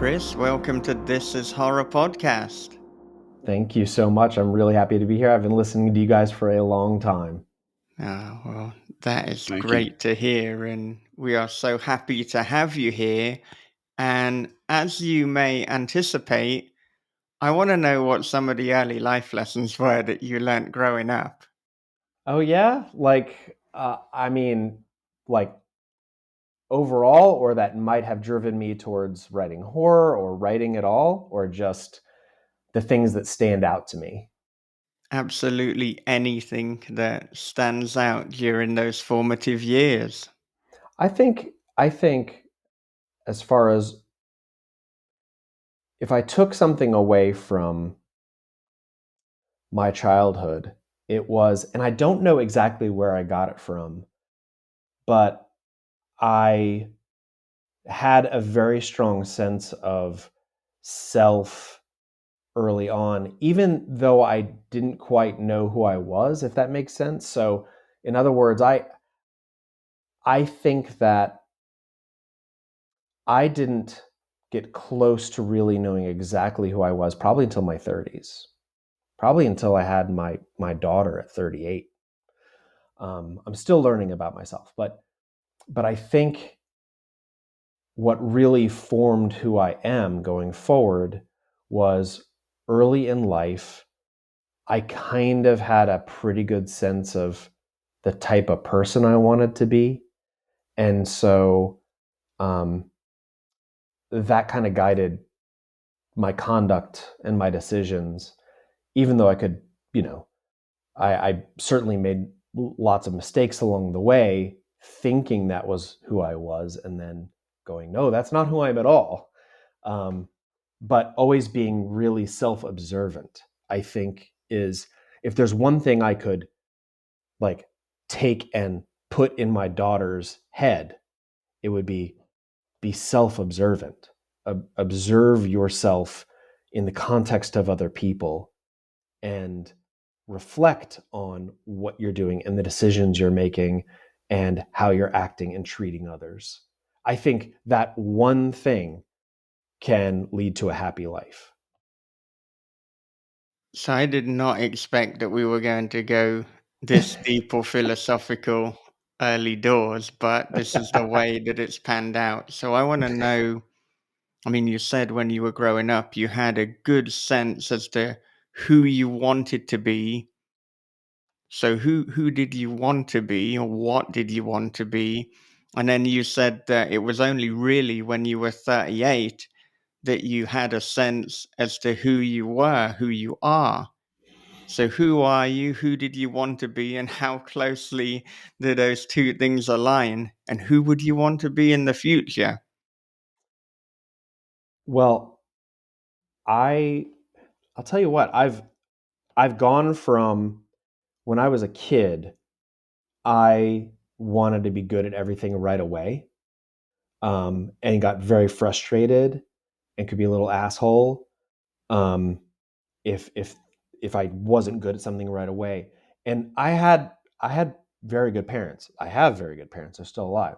Chris. Welcome to This Is Horror podcast. Thank you so much. I'm really happy to be here. I've been listening to you guys for a long time. Oh, well, that is Thank you. great to hear, and we are so happy to have you here. And as you may anticipate, I want to know what some of the early life lessons were that you learnt growing up. Oh yeah, like overall, or that might have driven me towards writing horror or writing at all, or just the things that stand out to me. Absolutely anything that stands out during those formative years. I think as far as if I took something away from my childhood, it was, and I don't know exactly where I got it from, but I had a very strong sense of self early on, even though I didn't quite know who I was, if that makes sense. So, in other words, I think that I didn't get close to really knowing exactly who I was probably until my 30s, probably until I had my daughter at 38. I'm still learning about myself, but I think what really formed who I am going forward was early in life. I kind of had a pretty good sense of the type of person I wanted to be. And so um, that kind of guided my conduct and my decisions, even though I could, you know, I certainly made lots of mistakes along the way, thinking that was who I was, and then going, no, that's not who I am at all. Um, but always being really self-observant, I think, is, if there's one thing I could like take and put in my daughter's head, it would be self-observant. Observe yourself in the context of other people and reflect on what you're doing and the decisions you're making and how you're acting and treating others. I think that one thing can lead to a happy life. So I did not expect that we were going to go this deep or philosophical early doors, but this is the way that it's panned out. So I want to know, I mean, you said when you were growing up, you had a good sense as to who you wanted to be. So who did you want to be, or what did you want to be? And then you said that it was only really when you were 38 that you had a sense as to who you were, who you are. So who are you? Who did you want to be? And how closely do those two things align? And who would you want to be in the future? Well, I I'll tell you what, I've gone from when I was a kid, I wanted to be good at everything right away, and got very frustrated and could be a little asshole, um, if if if I wasn't good at something right away. And I had very good parents. I have very good parents. They're still alive.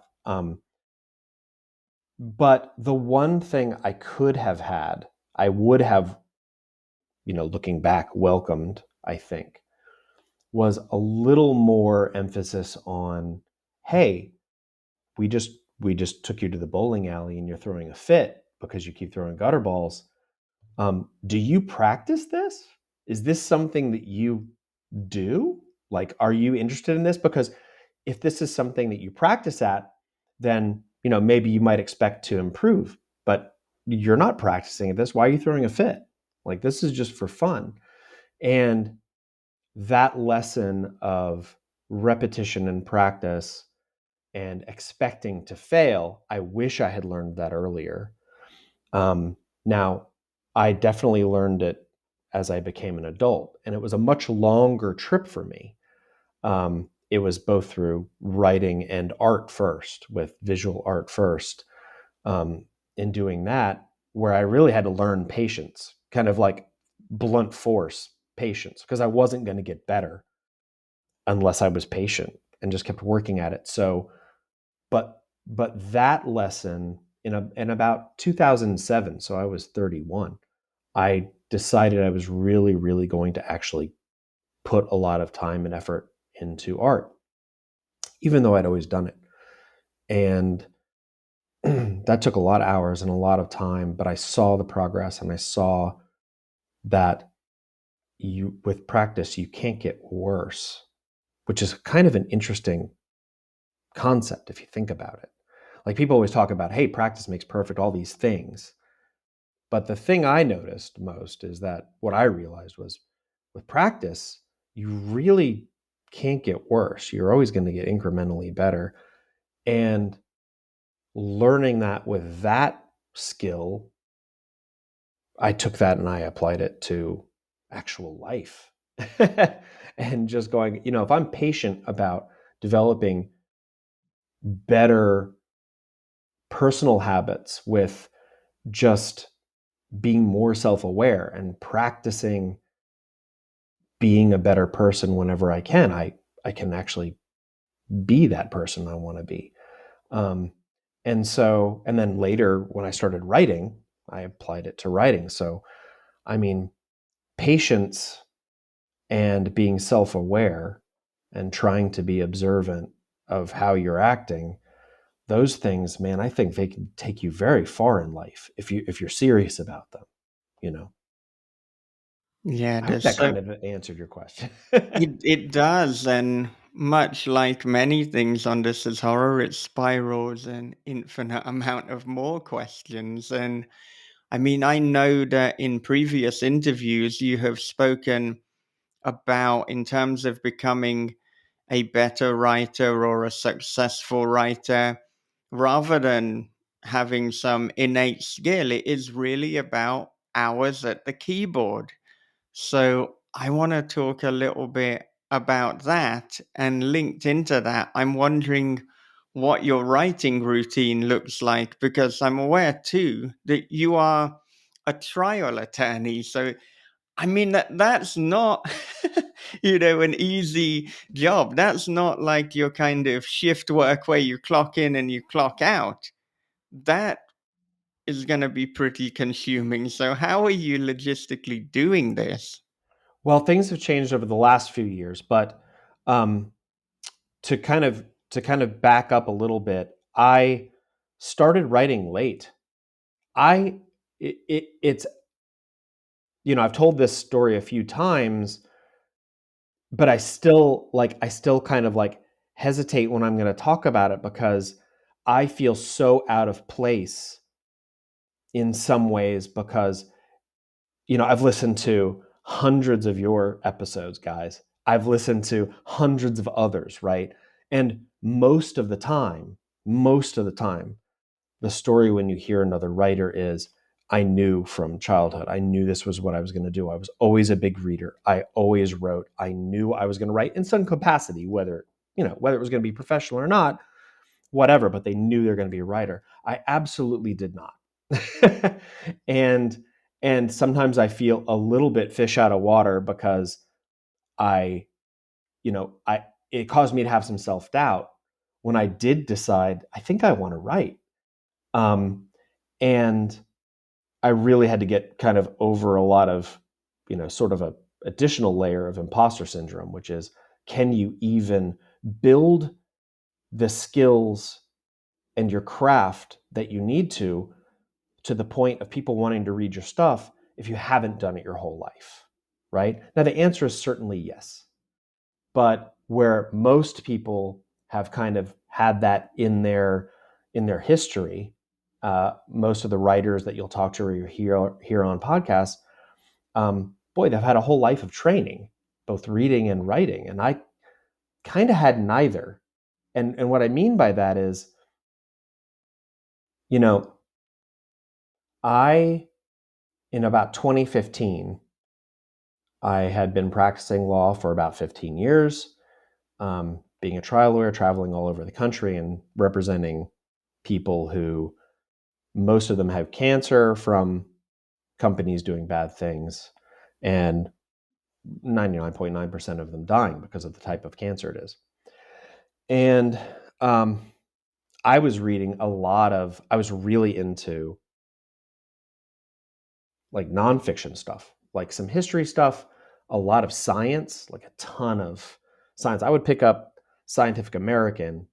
But the one thing I could have had, I would have, looking back, welcomed, I think, was a little more emphasis on, hey, we just we just took you to the bowling alley and you're throwing a fit because you keep throwing gutter balls. Do you practice this? Is this something that you do? Like, are you interested in this? Because if this is something that you practice at, then maybe you might expect to improve. But you're not practicing at this. Why are you throwing a fit? Like, this is just for fun. And that lesson of repetition and practice and expecting to fail, I wish I had learned that earlier. Now, I definitely learned it as I became an adult, and it was a much longer trip for me. It was both through writing and art first, with visual art first. In doing that, where I really had to learn patience, kind of like blunt force patience, because I wasn't going to get better unless I was patient and just kept working at it. So, but that lesson in about 2007, so I was 31, I decided I was really, really going to actually put a lot of time and effort into art, even though I'd always done it. And that took a lot of hours and a lot of time, but I saw the progress and I saw that you, with practice, you can't get worse, which is kind of an interesting concept if you think about it. Like people always talk about, hey, practice makes perfect, all these things. But the thing I noticed most is that what I realized was with practice, you really can't get worse. You're always going to get incrementally better. And learning that with that skill, I took that and I applied it to actual life. And just going, if I'm patient about developing better personal habits with just being more self aware and practicing being a better person whenever I can, I can actually be that person I want to be. Um, and then later when I started writing, I applied it to writing. So, I mean, patience and being self aware and trying to be observant of how you're acting, those things, man, I think they can take you very far in life if you're serious about them, you know. Yeah, I hope there's that so kind of answered your question. it does, and much like many things on This Is Horror, it spirals an infinite amount of more questions. And I mean, I know that in previous interviews you have spoken about, in terms of becoming a better writer or a successful writer, rather than having some innate skill, it is really about hours at the keyboard. So I want to talk a little bit about that, and linked into that, I'm wondering what your writing routine looks like, because I'm aware too that you are a trial attorney. So I mean that's not an easy job. That's not like your kind of shift work where you clock in and you clock out. That is going to be pretty consuming. So how are you logistically doing this? Well, things have changed over the last few years, but um, to kind of back up a little bit, I started writing late. I it's I've told this story a few times, but I still kind of like hesitate when I'm going to talk about it because I feel so out of place in some ways because I've listened to hundreds of your episodes, guys. I've listened to hundreds of others, right? And most of the time, the story when you hear another writer is, I knew from childhood, I knew this was what I was going to do. I was always a big reader. I always wrote. I knew I was going to write in some capacity, whether it was going to be professional or not, whatever, but they knew they're going to be a writer. I absolutely did not. and sometimes I feel a little bit fish out of water because I, I it caused me to have some self-doubt when I did decide I think I want to write. Um, and I really had to get kind of over a lot of, sort of a additional layer of imposter syndrome, which is, can you even build the skills and your craft that you need to the point of people wanting to read your stuff if you haven't done it your whole life, right? Now, the answer is certainly yes. But where most people have kind of had that in their history, most of the writers that you'll talk to or you hear on podcasts, boy, they've had a whole life of training, both reading and writing, and I kind of had neither. And what I mean by that is, you know, I in about 2015, I had been practicing law for about 15 years, being a trial lawyer, traveling all over the country and representing people who most of them have cancer from companies doing bad things, and 99.9% of them dying because of the type of cancer it is. And um, I was reading a lot of, I was really into like nonfiction stuff, like some history stuff, a lot of science, like a ton of science. I would pick up Scientific American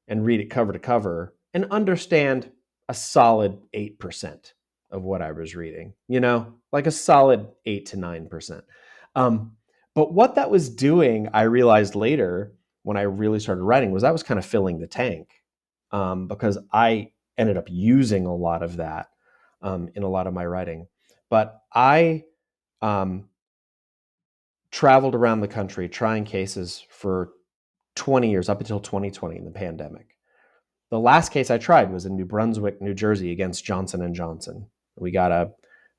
and read it cover to cover and understand a solid 8% of what I was reading, like a solid 8 to 9%. Um, but what that was doing, I realized later when I really started writing, was that was kind of filling the tank, because I ended up using a lot of that in a lot of my writing. But I um, traveled around the country trying cases for 20 years, up until 2020 in the pandemic. The last case I tried was in New Brunswick, New Jersey, against Johnson and Johnson. We got a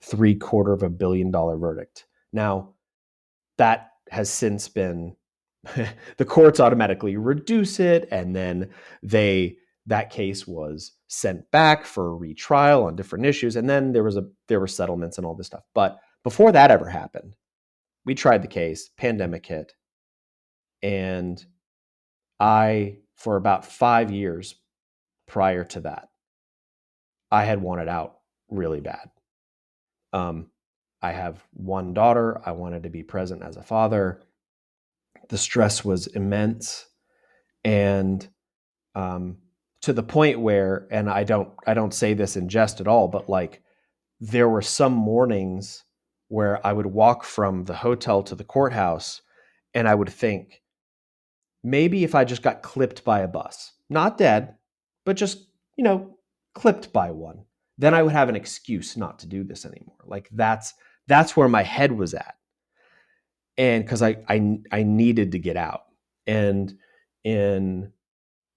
$750 million verdict. Now, that has since been the courts automatically reduce it, and then that case was sent back for a retrial on different issues, and then there were settlements and all this stuff. But before that ever happened, we tried the case, pandemic hit, and I, for about 5 years prior to that, I had wanted out really bad. Um, I have one daughter. I wanted to be present as a father. The stress was immense, and um, to the point where, and I don't say this in jest at all, but like there were some mornings where I would walk from the hotel to the courthouse, and I would think, maybe if I just got clipped by a bus, not dead, but just, clipped by one, then I would have an excuse not to do this anymore. Like that's where my head was at. And because I needed to get out. And in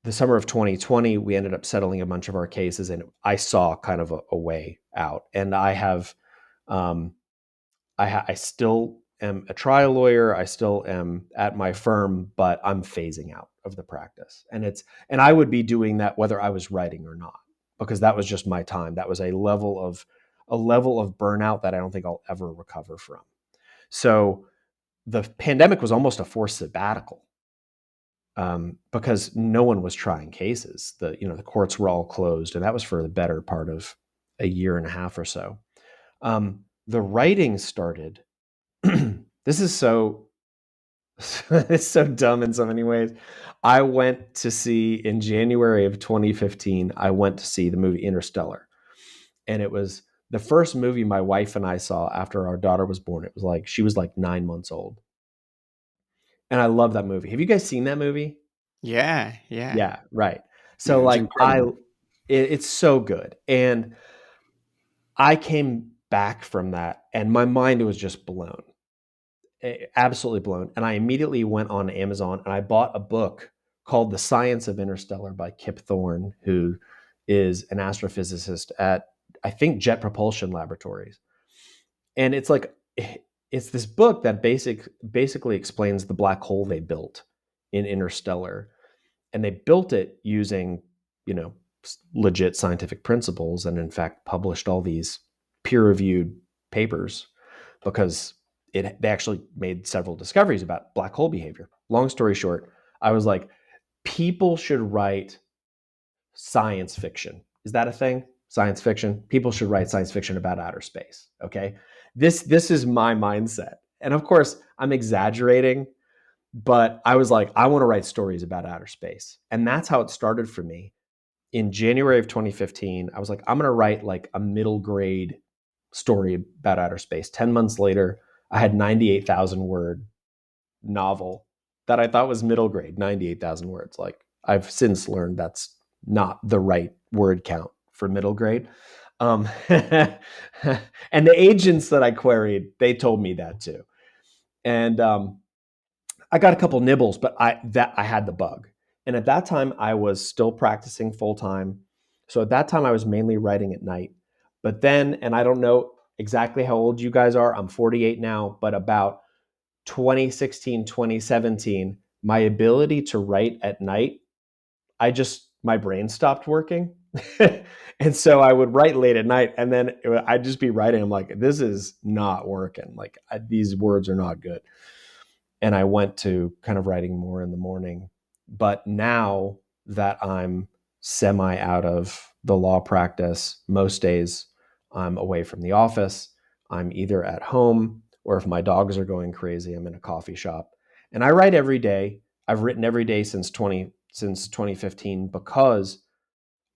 the summer of 2020, we ended up settling a bunch of our cases, and I saw kind of a way out. And I have, um, I still am a trial lawyer. I still am at my firm, but I'm phasing out of the practice. And I would be doing that whether I was writing or not, because that was just my time. That was a level of burnout that I don't think I'll ever recover from. So the pandemic was almost a forced sabbatical, because no one was trying cases. The courts were all closed, and that was for the better part of a year and a half or so. The writing started. This is so it's so dumb in so many ways. I went to see in January of 2015. I went to see the movie Interstellar, and it was the first movie my wife and I saw after our daughter was born. It was like she was like 9 months old, and I love that movie. Have you guys seen that movie? Yeah, yeah. Yeah, right. Yeah, So it was like incredible. it's so good. And I came back from that and my mind was just blown. Absolutely blown. And I immediately went on Amazon and I bought a book called The Science of Interstellar by Kip Thorne, who is an astrophysicist at, I think, Jet Propulsion Laboratories. And it's this book that basically explains the black hole they built in Interstellar, and they built it using, you know legit scientific principles, and in fact published all these peer-reviewed papers, because they actually made several discoveries about black hole behavior. Long story short, I was like, people should write science fiction. Is that a thing? Science fiction? People should write science fiction about outer space. Okay. This is my mindset. And of course, I'm exaggerating, but I was like, I want to write stories about outer space. And that's how it started for me. In January of 2015, I was like, I'm going to write like a middle grade story about outer space. 10 months later, I had 98,000 word novel that I thought was middle grade, 98,000 words. Like, I've since learned that's not the right word count for middle grade. And the agents that I queried, they told me that too. And I got a couple nibbles, but I had the bug. And at that time, I was still practicing full time. So at that time, I was mainly writing at night. But then, and I don't know exactly how old you guys are, I'm 48 now, but about 2016, 2017, my ability to write at night, my brain stopped working. And so I would write late at night, and then I'd just be writing. I'm like, this is not working. Like, these words are not good. And I went to kind of writing more in the morning. But now that I'm semi out of the law practice. Most days I'm away from the office. I'm either at home, or if my dogs are going crazy, I'm in a coffee shop. And I write every day. I've written every day since 2015 because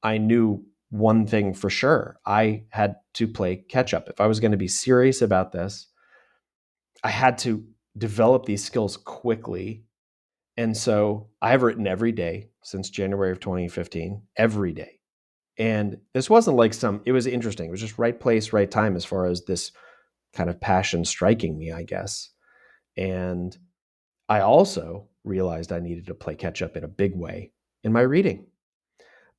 I knew one thing for sure. I had to play catch up. If I was going to be serious about this, I had to develop these skills quickly. And so I've written every day since January of 2015, every day. And this wasn't like it was interesting. It was just right place, right time as far as this kind of passion striking me, I guess. And I also realized I needed to play catch up in a big way in my reading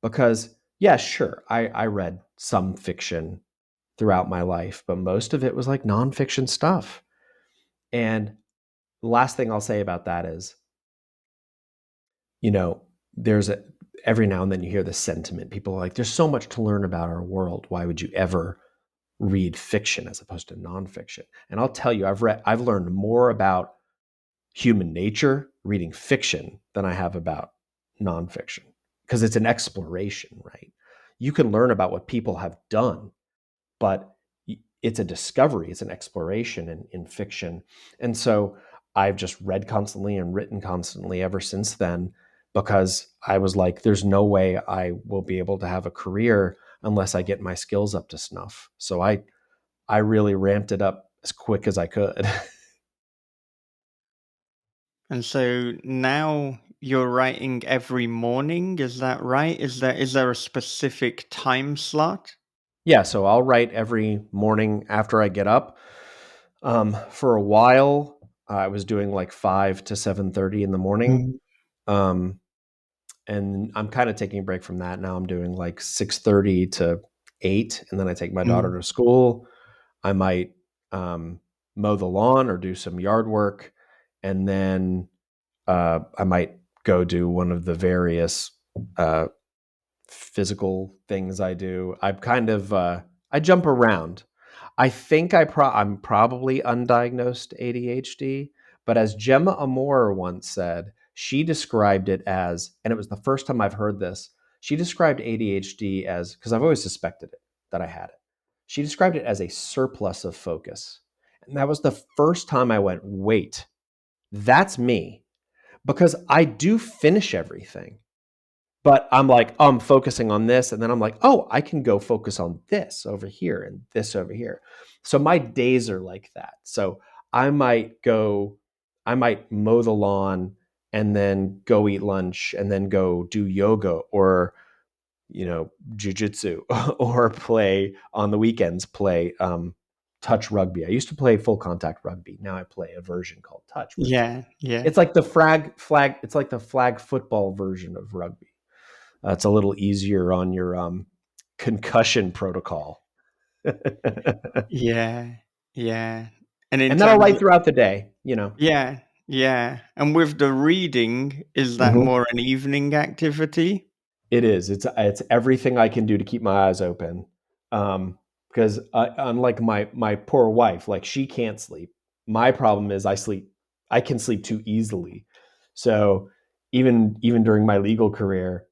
because, yeah, sure, I read some fiction throughout my life, but most of it was like nonfiction stuff. And the last thing I'll say about that is, you know, there's a every now and then you hear this sentiment. People are like, there's so much to learn about our world. Why would you ever read fiction as opposed to nonfiction? And I'll tell you, I've learned more about human nature reading fiction than I have about nonfiction because it's an exploration, right? You can learn about what people have done, but it's a discovery, it's an exploration in fiction. And so I've just read constantly and written constantly ever since then because I was like, there's no way I will be able to have a career unless I get my skills up to snuff. So I really ramped it up as quick as I could. And so now you're writing every morning, is that right? Is there a specific time slot? Yeah, so I'll write every morning after I get up. For a while, I was doing like 5 to 7:30 in the morning. Um, and I'm kind of taking a break from that now. I'm doing like 6:30 to 8, and then I take my daughter Mm. to school. I might mow the lawn or do some yard work, and then I might go do one of the various uh, physical things I do. I jump around. I think I'm probably undiagnosed ADHD, but as Gemma Amor once said, she described it as, and it was the first time I've heard this. She described ADHD as, because I've always suspected it that I had it. She described it as a surplus of focus, and that was the first time I went, wait, that's me, because I do finish everything. But I'm like, oh, I'm focusing on this. And then I'm like, oh, I can go focus on this over here and this over here. So my days are like that. So I might go, I might mow the lawn and then go eat lunch and then go do yoga or, jujitsu or play on the weekends, play touch rugby. I used to play full contact rugby. Now I play a version called touch, which Yeah, yeah. it's like the it's like the flag football version of rugby. It's a little easier on your concussion protocol. And Yeah, yeah. And in then I'll terms write of throughout the day. yeah, yeah. And with the reading, is that Mhm. more an evening activity? It is. It's everything I can do to keep my eyes open. Because unlike my poor wife, like she can't sleep. My problem is I sleep. I can sleep too easily. So even during my legal career,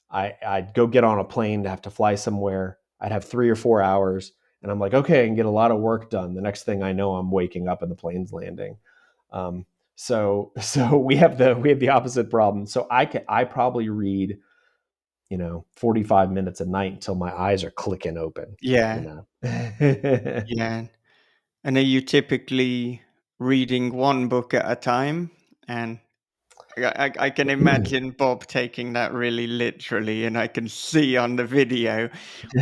I'd go get on a plane to have to fly somewhere. I'd have 3 or 4 hours, and I'm like, okay, I can get a lot of work done. The next thing I know, I'm waking up and the plane's landing. Um, so we have the opposite problem. So I probably read 45 minutes a night until my eyes are clicking open. You Yeah, know. yeah. And are you typically reading one book at a time? And I can imagine Bob taking that really literally, and I can see on the video.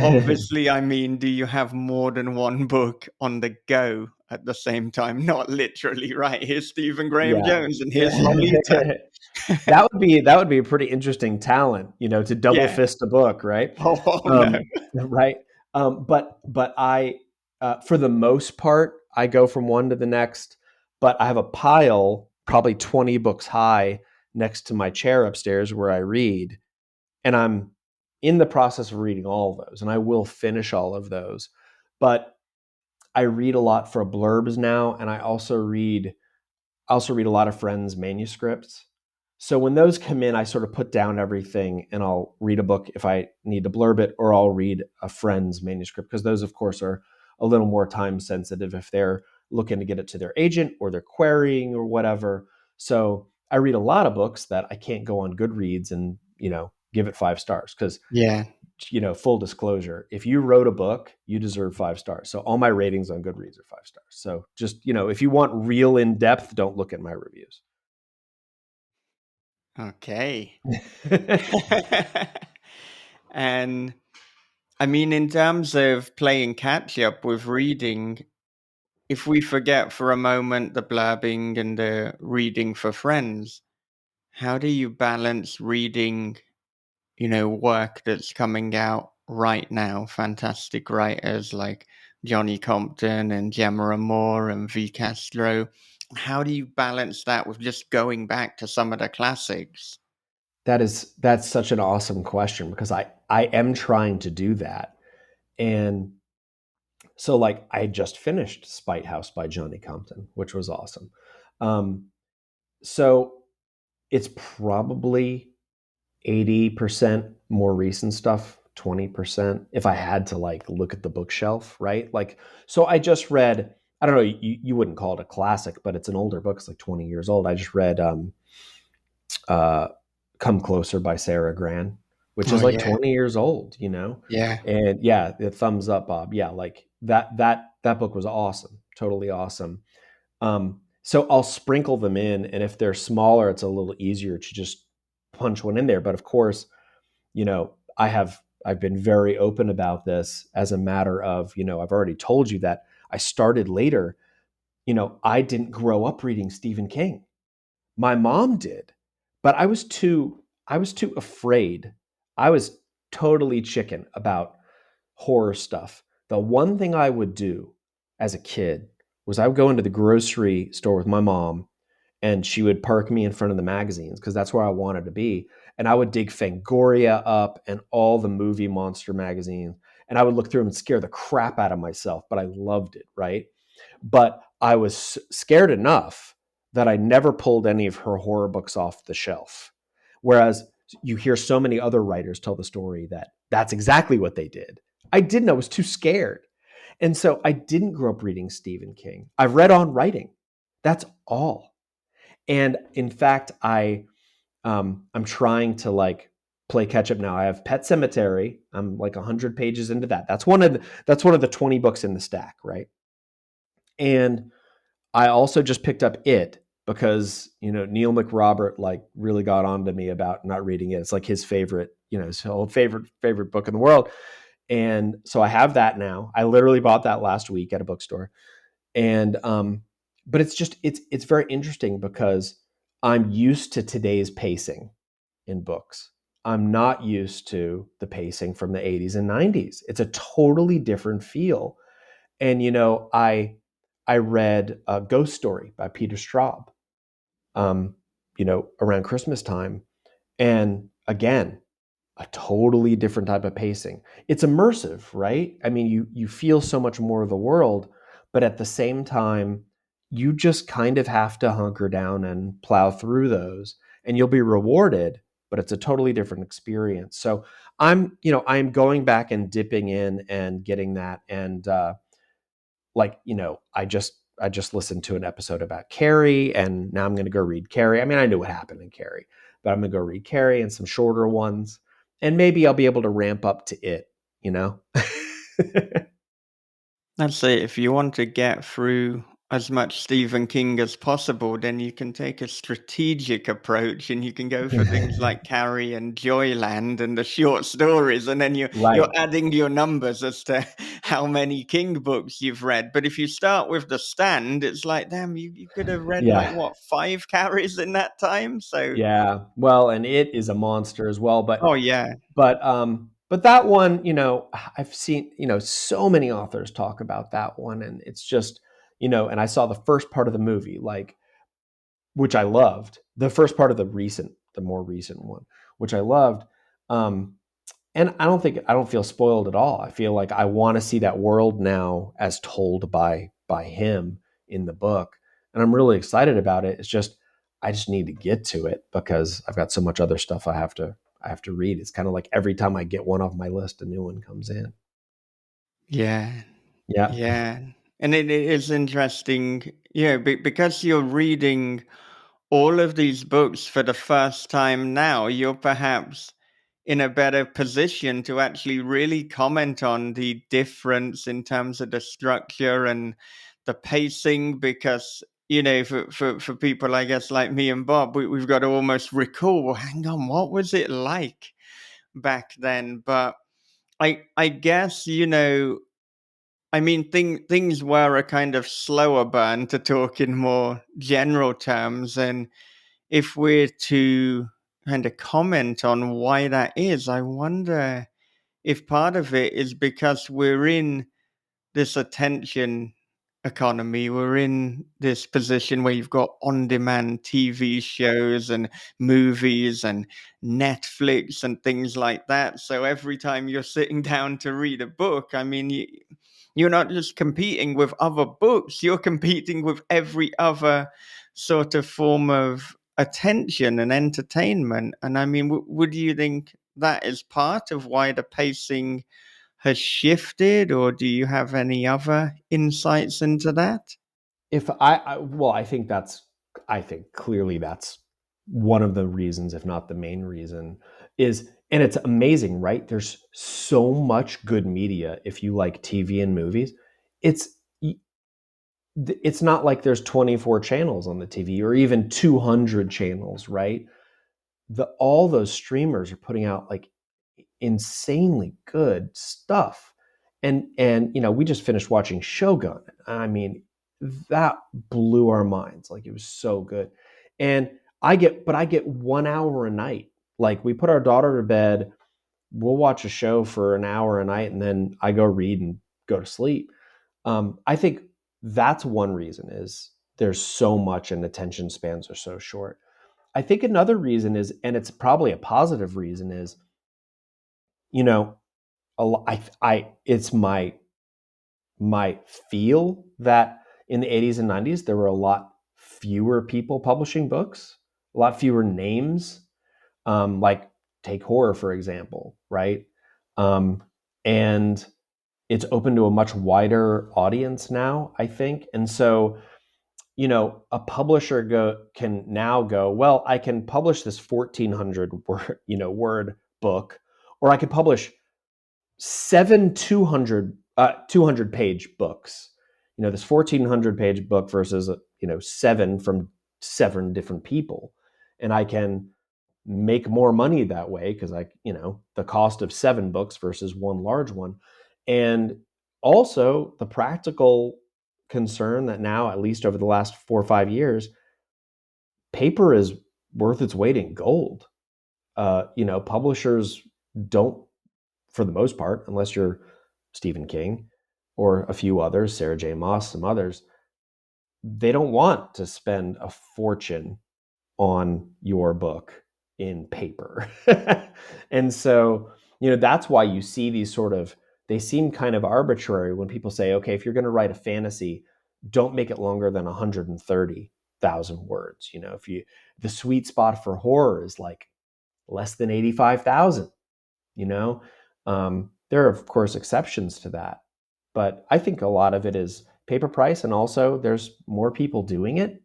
Obviously, I mean, do you have more than one book on the go at the same time? Not literally, right? Here's Stephen Graham Yeah. Jones, and here's Lolita. That would be a pretty interesting talent, to double Yeah. fist a book, right? Oh, no. Right. But I, for the most part, I go from one to the next. But I have a pile, probably 20 books high, next to my chair upstairs where I read, and I'm in the process of reading all of those, and I will finish all of those. But I read a lot for blurbs now, and I also read a lot of friends' manuscripts. So when those come in, I sort of put down everything and I'll read a book if I need to blurb it, or I'll read a friend's manuscript, because those, of course, are a little more time sensitive if they're looking to get it to their agent or they're querying or whatever. So I read a lot of books that I can't go on Goodreads and, give it 5 stars, because, Yeah. full disclosure, if you wrote a book, you deserve 5 stars. So all my ratings on Goodreads are 5 stars. So just, if you want real in depth, don't look at my reviews. Okay. And I mean, in terms of playing catch up with reading, if we forget for a moment the blurbing and the reading for friends, how do you balance reading, work that's coming out right now? Fantastic writers like Johnny Compton and Gemma Moore and V. Castro. How do you balance that with just going back to some of the classics? That's such an awesome question, because I am trying to do that. And so, like, I just finished Spite House by Johnny Compton, which was awesome. Um, so it's probably 80% more recent stuff, 20% if I had to, like, look at the bookshelf, right? Like, so I just read, I don't know, you wouldn't call it a classic, but it's an older book. It's like 20 years old. I just read uh, Come Closer by Sarah Gran, which Oh is like yeah, 20 years old. yeah. And yeah, the thumbs up, Bob. Yeah, like that book was awesome, totally awesome. So I'll sprinkle them in, and if they're smaller, it's a little easier to just punch one in there. But of course, I've been very open about this, as a matter of, I've already told you that I started later. I didn't grow up reading Stephen King. My mom did, but I was too afraid. I was totally chicken about horror stuff. The one thing I would do as a kid was I would go into the grocery store with my mom, and she would park me in front of the magazines, because that's where I wanted to be. And I would dig Fangoria up and all the movie monster magazines, and I would look through them and scare the crap out of myself, but I loved it, right? But I was scared enough that I never pulled any of her horror books off the shelf. Whereas you hear so many other writers tell the story that that's exactly what they did. I didn't. I was too scared. And so I didn't grow up reading Stephen King. I've read on writing. That's all. And in fact, I'm trying to, like, play catch up now. I have Pet Cemetery. I'm like 100 pages into that. That's one of the 20 books in the stack, right? And I also just picked up It, because Neil McRobert, like, really got on to me about not reading it. It's like his favorite, his whole favorite book in the world. And so I have that now. I literally bought that last week at a bookstore. And but it's very interesting, because I'm used to today's pacing in books. I'm not used to the pacing from the 80s and 90s. It's a totally different feel. And I read a Ghost Story by Peter Straub, around Christmas time, and again, a totally different type of pacing. It's immersive, right? I mean, you feel so much more of the world, but at the same time, you just kind of have to hunker down and plow through those, and you'll be rewarded, but it's a totally different experience. So I'm going back and dipping in and getting that. And like, I just listened to an episode about Carrie, and now I'm going to go read Carrie. I mean, I knew what happened in Carrie, but I'm going to go read Carrie and some shorter ones, and maybe I'll be able to ramp up to It, you know? That's it. If you want to get through as much Stephen King as possible, then you can take a strategic approach and you can go for things like Carrie and Joyland and the short stories, and then you're Right. adding your numbers as to how many King books you've read. But if you start with The Stand, it's like, damn, you could have read like Yeah. what, 5 Carries in that time? So Yeah. Well, and It is a monster as well, but oh yeah. but that one, I've seen, so many authors talk about that one, and it's just, and I saw the first part of the movie, like, which I loved. The first part of the more recent one, which I loved. Um, and I don't feel spoiled at all. I feel like I want to see that world now as told by him in the book, and I'm really excited about it. It's just I just need to get to it because I've got so much other stuff I have to read. It's kind of like every time I get one off my list, a new one comes in. Yeah. Yeah. Yeah. And it is interesting, yeah, because you're reading all of these books for the first time now, you're perhaps in a better position to actually really comment on the difference in terms of the structure and the pacing because for people I guess like me and Bob, we've got to almost recall, well, hang on, what was it like back then? But I guess I mean, things were a kind of slower burn, to talk in more general terms. And if we're to kind of comment on why that is, I wonder if part of it is because we're in this attention economy. We're in this position where you've got on demand TV shows and movies and Netflix and things like that. So every time you're sitting down to read a book, I mean, you're not just competing with other books, you're competing with every other sort of form of attention and entertainment. And I mean, would you think that is part of why the pacing has shifted, or do you have any other insights into that? If well, I think clearly that's one of the reasons, if not the main reason, is, and it's amazing, right? There's so much good media if you like TV and movies. It's it's not like there's 24 channels on the TV or even 200 channels, right? All those streamers are putting out like insanely good stuff. And we just finished watching Shogun. I mean, that blew our minds. Like, it was so good. And I get 1 hour a night. Like, we put our daughter to bed, we'll watch a show for an hour a night, and then I go read and go to sleep. I think that's one reason, is there's so much and attention spans are so short. I think another reason is, and it's probably a positive reason, is, you know, it's my feel that in the 80s and 90s there were a lot fewer people publishing books, a lot fewer names. Like, take horror for example, right? And it's open to a much wider audience now, I think. And so, a publisher can now go, well, I can publish this 1,400 word, word book, or I could publish seven 200 page books. This 1,400 page book versus seven from seven different people, and I can make more money that way because the cost of seven books versus one large one. And also the practical concern that now, at least over the last 4 or 5 years, paper is worth its weight in gold. Publishers don't, for the most part, unless you're Stephen King or a few others, Sarah J. Maas, some others, they don't want to spend a fortune on your book in paper. And so, that's why you see these sort of, they seem kind of arbitrary when people say, okay, if you're going to write a fantasy, don't make it longer than 130,000 words. If the sweet spot for horror is like less than 85,000. you know there are of course exceptions to that, but I think a lot of it is paper price, and also there's more people doing it.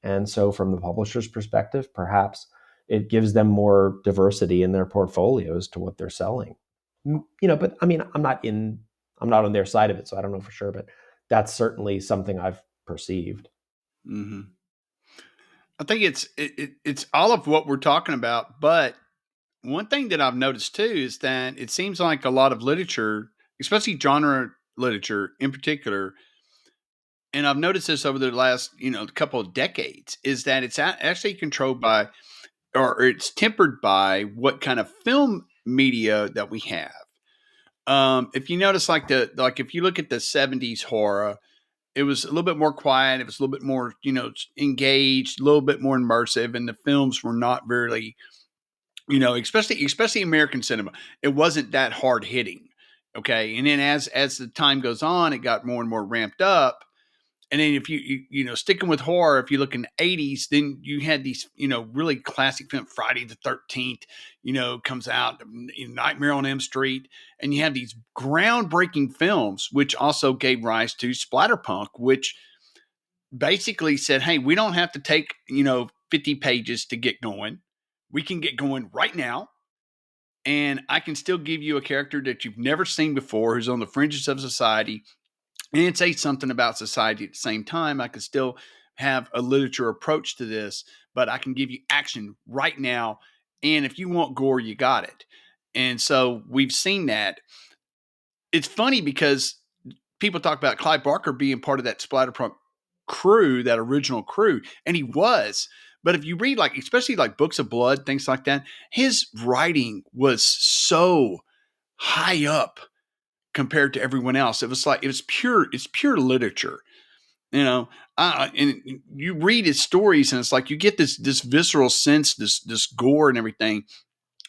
And so from the publisher's perspective, perhaps it gives them more diversity in their portfolios to what they're selling. But I mean, I'm not on their side of it, so I don't know for sure, but that's certainly something I've perceived. Hmm. I think it's all of what we're talking about. But one thing that I've noticed too is that it seems like a lot of literature, especially genre literature in particular, and I've noticed this over the last couple of decades, is that it's actually controlled by, or it's tempered by, what kind of film media that we have. If you notice, like if you look at the '70s horror, it was a little bit more quiet. It was a little bit more, engaged, a little bit more immersive, and the films were not really, especially American cinema. It wasn't that hard hitting. Okay, and then as the time goes on, it got more and more ramped up, And then if sticking with horror, if you look in the 80s, then you had these, really classic film, Friday the 13th, comes out, Nightmare on Elm Street. And you have these groundbreaking films, which also gave rise to splatterpunk, which basically said, hey, we don't have to take, 50 pages to get going. We can get going right now. And I can still give you a character that you've never seen before, who's on the fringes of society, and say something about society at the same time. I can still have a literature approach to this, but I can give you action right now. And if you want gore, you got it. And so we've seen that. It's funny because people talk about Clive Barker being part of that splatterpunk crew, that original crew, and he was. But if you read, like, especially like Books of Blood, things like that, his writing was so high up compared to everyone else. It was like it's pure literature, you know. And you read his stories, and it's like you get this visceral sense, this gore and everything.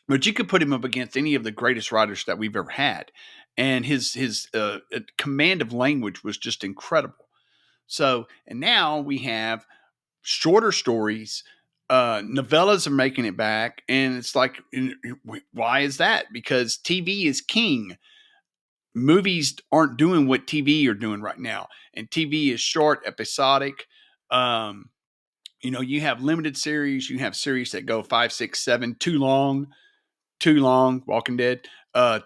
But you could put him up against any of the greatest writers that we've ever had, and his command of language was just incredible. So, and now we have shorter stories. Novellas are making it back, and it's like, why is that? Because TV is king. Movies aren't doing what TV are doing right now, and TV is short, episodic. Um, you have limited series, you have series that go 5, 6, 7, too long. Walking Dead,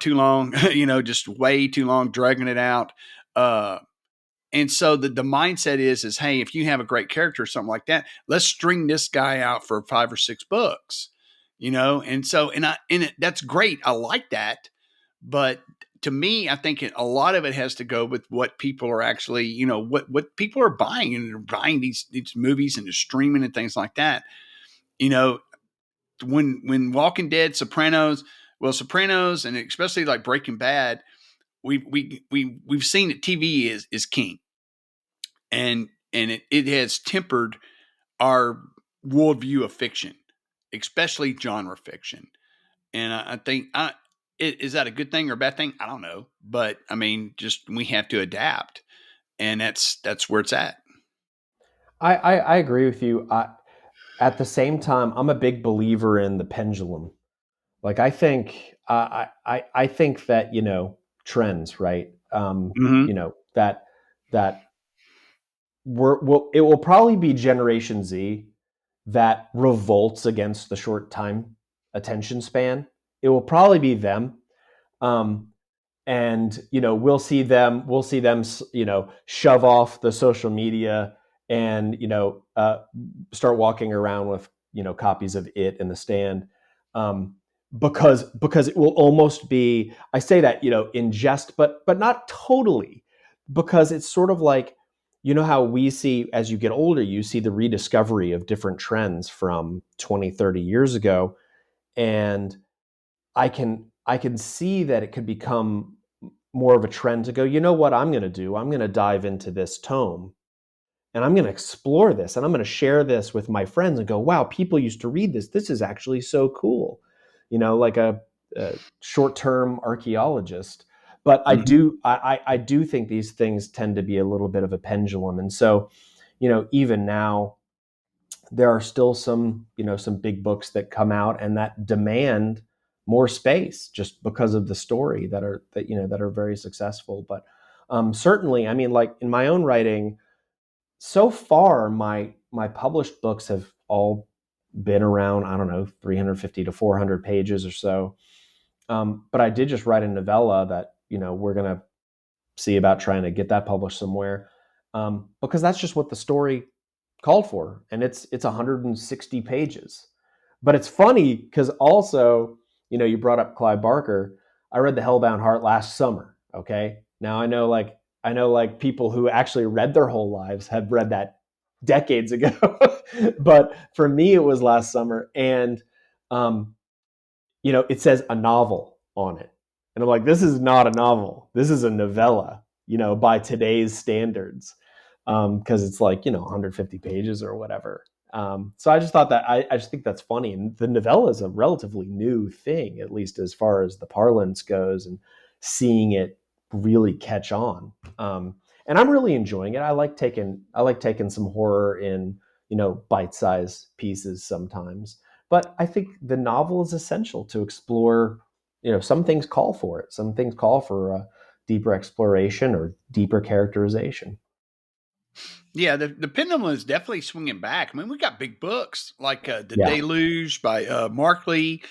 too long. Just way too long, dragging it out. And so the mindset is hey, if you have a great character or something like that, let's string this guy out for 5 or 6 books, And so that's great. I like that, but to me, I think a lot of it has to go with what people are actually, what people are buying, and they're buying these movies and they're streaming and things like that. You know, when Walking Dead, Sopranos, and especially like Breaking Bad, we've seen that TV is king, and it has tempered our worldview of fiction, especially genre fiction. And I think is that a good thing or a bad thing? I don't know, but I mean, just we have to adapt, and that's where it's at. I agree with you. At the same time, I'm a big believer in the pendulum. Like I think that trends, right? Mm-hmm. That it will probably be Generation Z that revolts against the short time attention span. It will probably be them. Um, and we'll see them shove off the social media and start walking around with copies of it in the stand, because it will almost be, I say that in jest, but not totally, because it's sort of like, how we see, as you get older, you see the rediscovery of different trends from 20, 30 years ago. And I can see that it could become more of a trend to go, you know what I'm going to do? I'm going to dive into this tome and I'm going to explore this and I'm going to share this with my friends and go, wow, people used to read this. This is actually so cool. Like a short-term archaeologist. But I Mm-hmm. do I do think these things tend to be a little bit of a pendulum. And so, even now there are still some big books that come out and that demand more space just because of the story that are very successful. But certainly, I mean, like in my own writing, so far my published books have all been around, I don't know, 350 to 400 pages or so. But I did just write a novella that we're gonna see about trying to get that published somewhere, because that's just what the story called for, and it's 160 pages. But it's funny because also, you brought up Clive Barker. I read The Hellbound Heart last summer. Okay, now I know like people who actually read their whole lives have read that decades ago, but for me it was last summer, and um, it says a novel on it. And I'm like, this is not a novel. This is a novella, by today's standards. Because it's like, 150 pages or whatever. So I just thought that I just think that's funny. And the novella is a relatively new thing, at least as far as the parlance goes, and seeing it really catch on. and I'm really enjoying it. I like taking some horror in, bite-sized pieces sometimes. But I think the novel is essential to explore. Some things call for it. Some things call for deeper exploration or deeper characterization. Yeah, the pendulum is definitely swinging back. I mean, we got big books like The Yeah. Deluge by Mark Lee,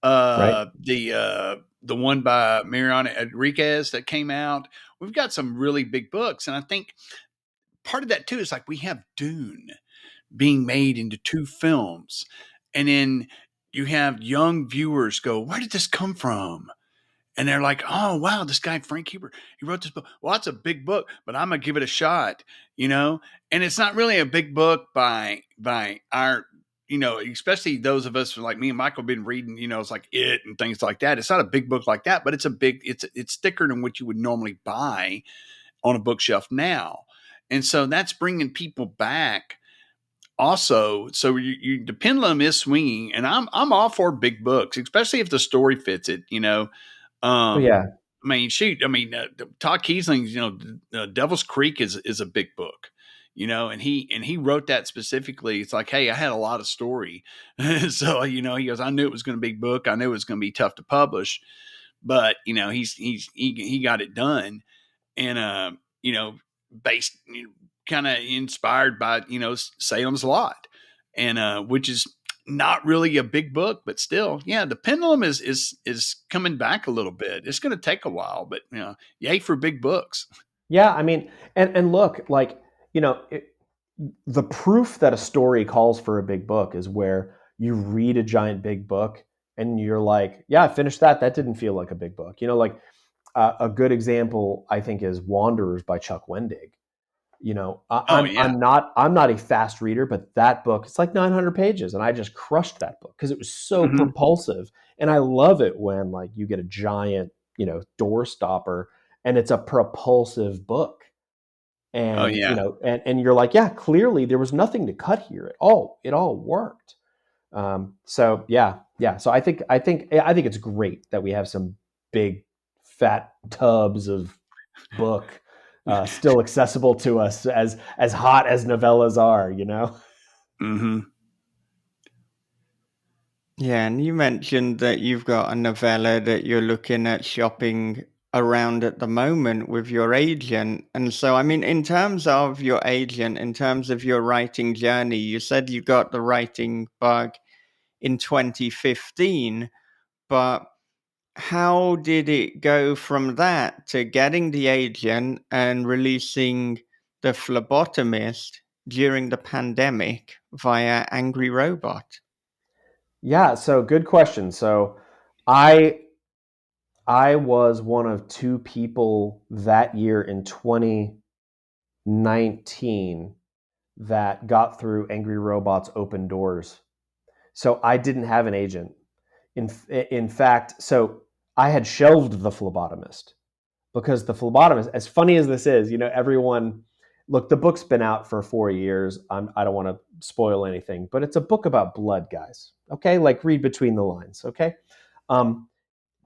Right. the one by Mariana Enriquez that came out. We've got some really big books, and I think part of that too is like we have Dune being made into two films, and then you have young viewers go, "Where did this come from?" And they're like, "Oh wow, this guy Frank Huber, he wrote this book. Well, that's a big book, but I'm gonna give it a shot, you know." And it's not really a big book by our, especially those of us like me and Michael been reading, it's like It and things like that. It's not a big book like that, but it's thicker than what you would normally buy on a bookshelf now, and so that's bringing people back. Also, so the pendulum is swinging, and I'm all for big books, especially if the story fits it. Oh Um, yeah. I mean, shoot. I mean, Todd Keesling's, Devil's Creek is a big book, and he wrote that specifically. It's like, hey, I had a lot of story, so he goes, I knew it was going to be a book. I knew it was going to be tough to publish, but he got it done, and based, kind of inspired by Salem's Lot, and which is not really a big book, but still, yeah, the pendulum is coming back a little bit. It's going to take a while, but yay for big books. Yeah, I mean, and look, like, the proof that a story calls for a big book is where you read a giant big book and you're like, yeah, I finished that. That didn't feel like a big book. Like, a good example I think is Wanderers by Chuck Wendig. Oh I'm yeah. I'm not a fast reader, but that book, it's like 900 pages, and I just crushed that book because it was so Hmm. propulsive. And I love it when, like, you get a giant, door stopper, and it's a propulsive book, Oh and yeah. and you're like, yeah, clearly there was nothing to cut here. It all worked. So yeah, yeah. So I think it's great that we have some big fat tubs of book still accessible to us, as hot as novellas are. Hmm. Yeah, and you mentioned that you've got a novella that you're looking at shopping around at the moment with your agent. And so, I mean, in terms of your agent, in terms of your writing journey, you said you got the writing bug in 2015, but how did it go from that to getting the agent and releasing the Phlebotomist during the pandemic via Angry Robot? Yeah, so good question. So I I was one of two people that year in 2019 that got through Angry Robots Open Doors. So I didn't have an agent. In fact, so I had shelved the Phlebotomist, because the Phlebotomist, as funny as this is, everyone, look, the book's been out for 4 years. I don't want to spoil anything, but it's a book about blood, guys. Okay, like, read between the lines. Okay, um,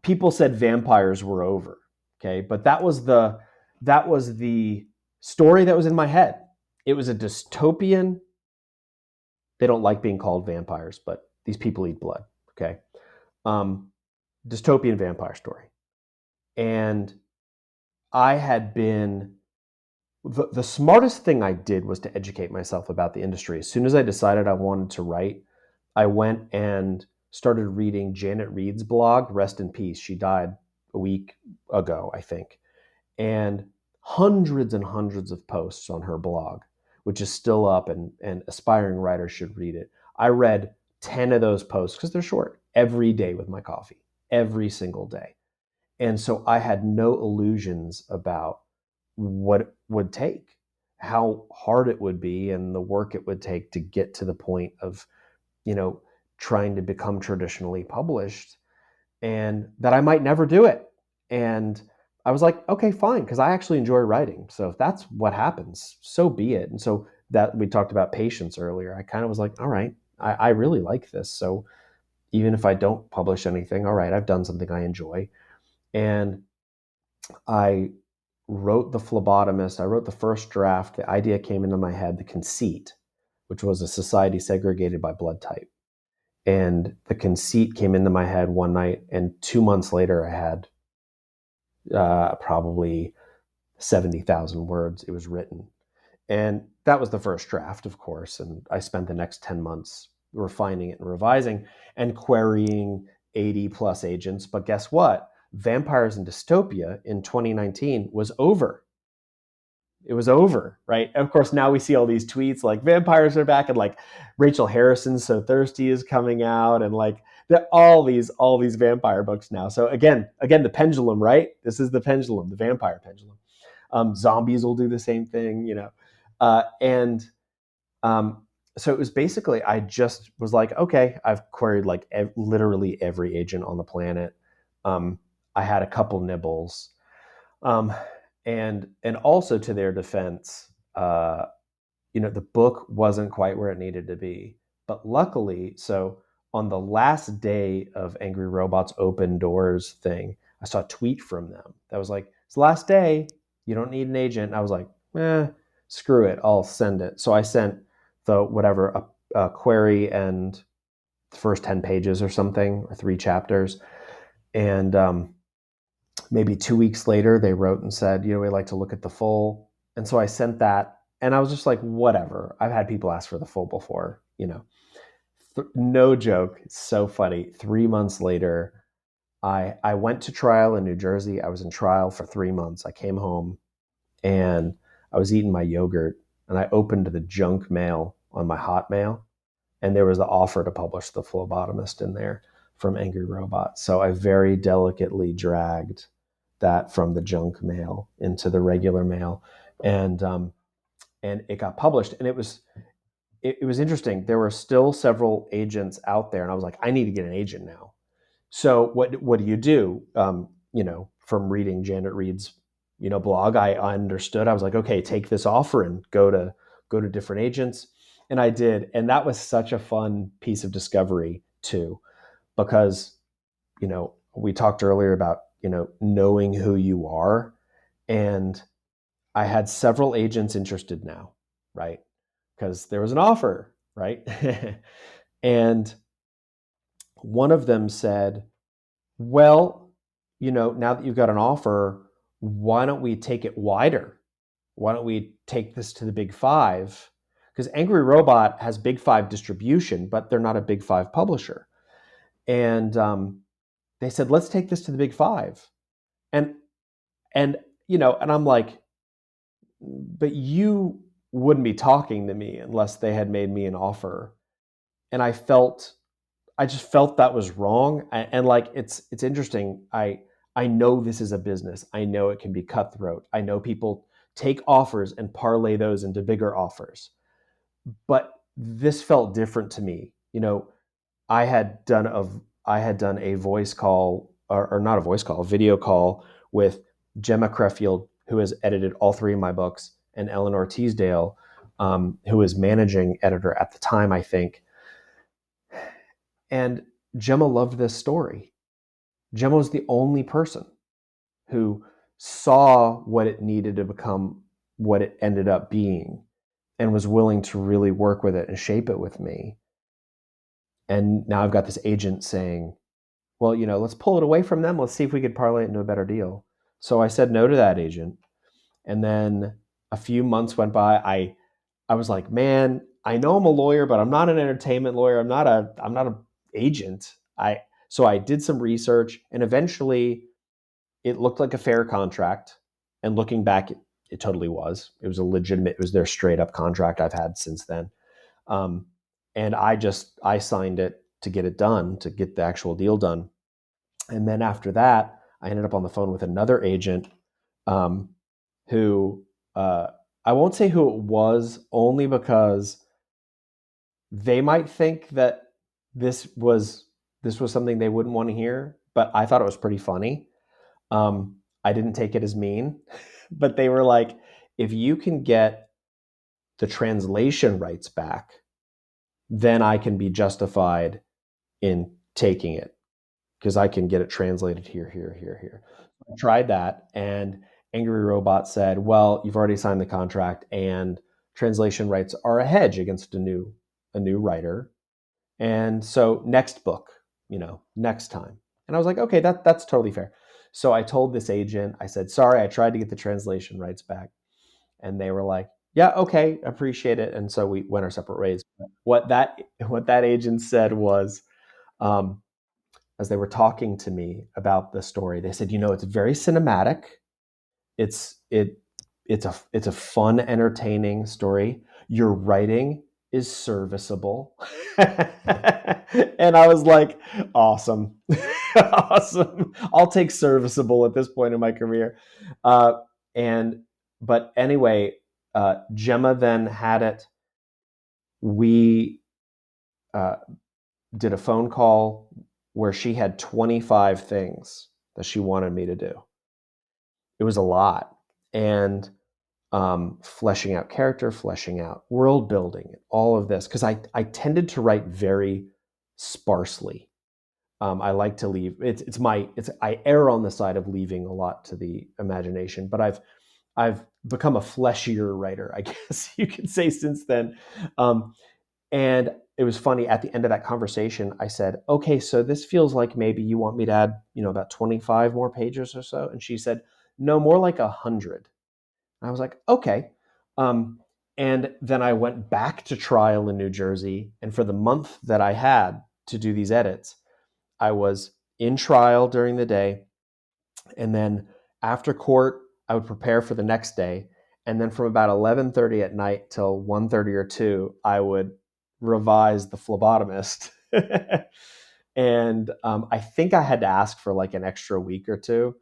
people said vampires were over. Okay, but that was the story that was in my head. It was a dystopian. They don't like being called vampires, but these people eat blood. Okay, um, dystopian vampire story, and I had been the smartest thing I did was to educate myself about the industry. As soon as I decided I wanted to write, I went and started reading Janet Reed's blog. Rest in peace. She died a week ago, I think. And hundreds and hundreds of posts on her blog, which is still up, and aspiring writers should read it. I read 10 of those posts, because they're short, every day with my coffee, every single day. And so I had no illusions about what it would take, how hard it would be, and the work it would take to get to the point of, you know, trying to become traditionally published, and that I might never do it. And I was like, okay, fine, because I actually enjoy writing. So if that's what happens, so be it. And so, that we talked about patience earlier, I kind of was like, all right, I really like this. So even if I don't publish anything, all right, I've done something I enjoy. And I wrote the Phlebotomist. I wrote the first draft. The idea came into my head, the conceit, which was a society segregated by blood type. And the conceit came into my head one night, and 2 months later, I had probably 70,000 words. It was written. And that was the first draft, of course. And I spent the next 10 months refining it and revising and querying 80 plus agents. But guess what? Vampires in Dystopia in 2019 was over. It was over, right? Of course, now we see all these tweets like vampires are back, and like Rachel Harrison's So Thirsty is coming out, and like all these vampire books now. So again, the pendulum, right? This is the pendulum, the vampire pendulum. Zombies will do the same thing, you know. And so it was basically, I just was like, okay, I've queried like literally every agent on the planet. I had a couple nibbles. And also, to their defense, the book wasn't quite where it needed to be. But luckily, so on the last day of Angry Robots Open Doors thing, I saw a tweet from them that was like, it's the last day. You don't need an agent. And I was like, screw it. I'll send it. So I sent a query and the first 10 pages or something, or 3 chapters. And maybe 2 weeks later, they wrote and said, we'd like to look at the full. And so I sent that, and I was just like, whatever. I've had people ask for the full before, no joke. It's so funny. 3 months later, I went to trial in New Jersey. I was in trial for 3 months. I came home and I was eating my yogurt, and I opened the junk mail on my Hotmail, and there was the offer to publish The Phlebotomist in there from Angry Robots. So I very delicately dragged that from the junk mail into the regular mail, and it got published. And it was interesting. There were still several agents out there, and I was like, I need to get an agent now. So what do you do? From reading Janet Reed's blog, I understood. I was like, okay, take this offer and go to different agents. And I did. And that was such a fun piece of discovery too, because, we talked earlier about, knowing who you are. And I had several agents interested now, right? Because there was an offer, right? And one of them said, well, now that you've got an offer, why don't we take it wider? Why don't we take this to the Big Five? Because Angry Robot has Big Five distribution, but they're not a Big Five publisher. And they said, let's take this to the Big Five. And and I'm like, but you wouldn't be talking to me unless they had made me an offer. And I just felt that was wrong. And like, it's interesting. I know this is a business. I know it can be cutthroat. I know people take offers and parlay those into bigger offers. But this felt different to me. I had done a voice call, or not a voice call, a video call with Gemma Creffield, who has edited all 3 of my books, and Eleanor Teasdale, who was managing editor at the time, I think. And Gemma loved this story. Gemma was the only person who saw what it needed to become, what it ended up being, and was willing to really work with it and shape it with me. And now I've got this agent saying, well, let's pull it away from them. Let's see if we could parlay it into a better deal. So I said no to that agent. And then a few months went by. I was like, man, I know I'm a lawyer, but I'm not an entertainment lawyer. I'm not a agent. So I did some research, and eventually it looked like a fair contract. And looking back, it totally was. It was it was their straight up contract I've had since then. And I signed it to get it done, to get the actual deal done. And then after that, I ended up on the phone with another agent, who, I won't say who it was, only because they might think that this was something they wouldn't want to hear, but I thought it was pretty funny. I didn't take it as mean, but they were like, if you can get the translation rights back, then I can be justified in taking it, because I can get it translated here. I tried that, and Angry Robot said, well, you've already signed the contract, and translation rights are a hedge against a new writer. And so next book, next time. And I was like, okay, that's totally fair. So I told this agent, I said, sorry, I tried to get the translation rights back. And they were like, yeah, okay, appreciate it. And so we went our separate ways. What that agent said was, as they were talking to me about the story, they said, it's very cinematic. It's a fun, entertaining story. Your writing is serviceable. And I was like, awesome. Awesome. I'll take serviceable at this point in my career. And but anyway, Gemma then had it. We did a phone call where she had 25 things that she wanted me to do. It was a lot. And fleshing out character, fleshing out world building, all of this, because I tended to write very sparsely. I like to leave. I err on the side of leaving a lot to the imagination, but I've become a fleshier writer, I guess you could say, since then. And it was funny, at the end of that conversation, I said, okay, so this feels like maybe you want me to add, about 25 more pages or so. And she said, no, more like 100. I was like, okay. And then I went back to trial in New Jersey. And for the month that I had to do these edits, I was in trial during the day. And then after court, I would prepare for the next day. And then from about 11:30 at night till 1:30 or 2, I would revise the Phlebotomist. And I think I had to ask for like an extra week or two,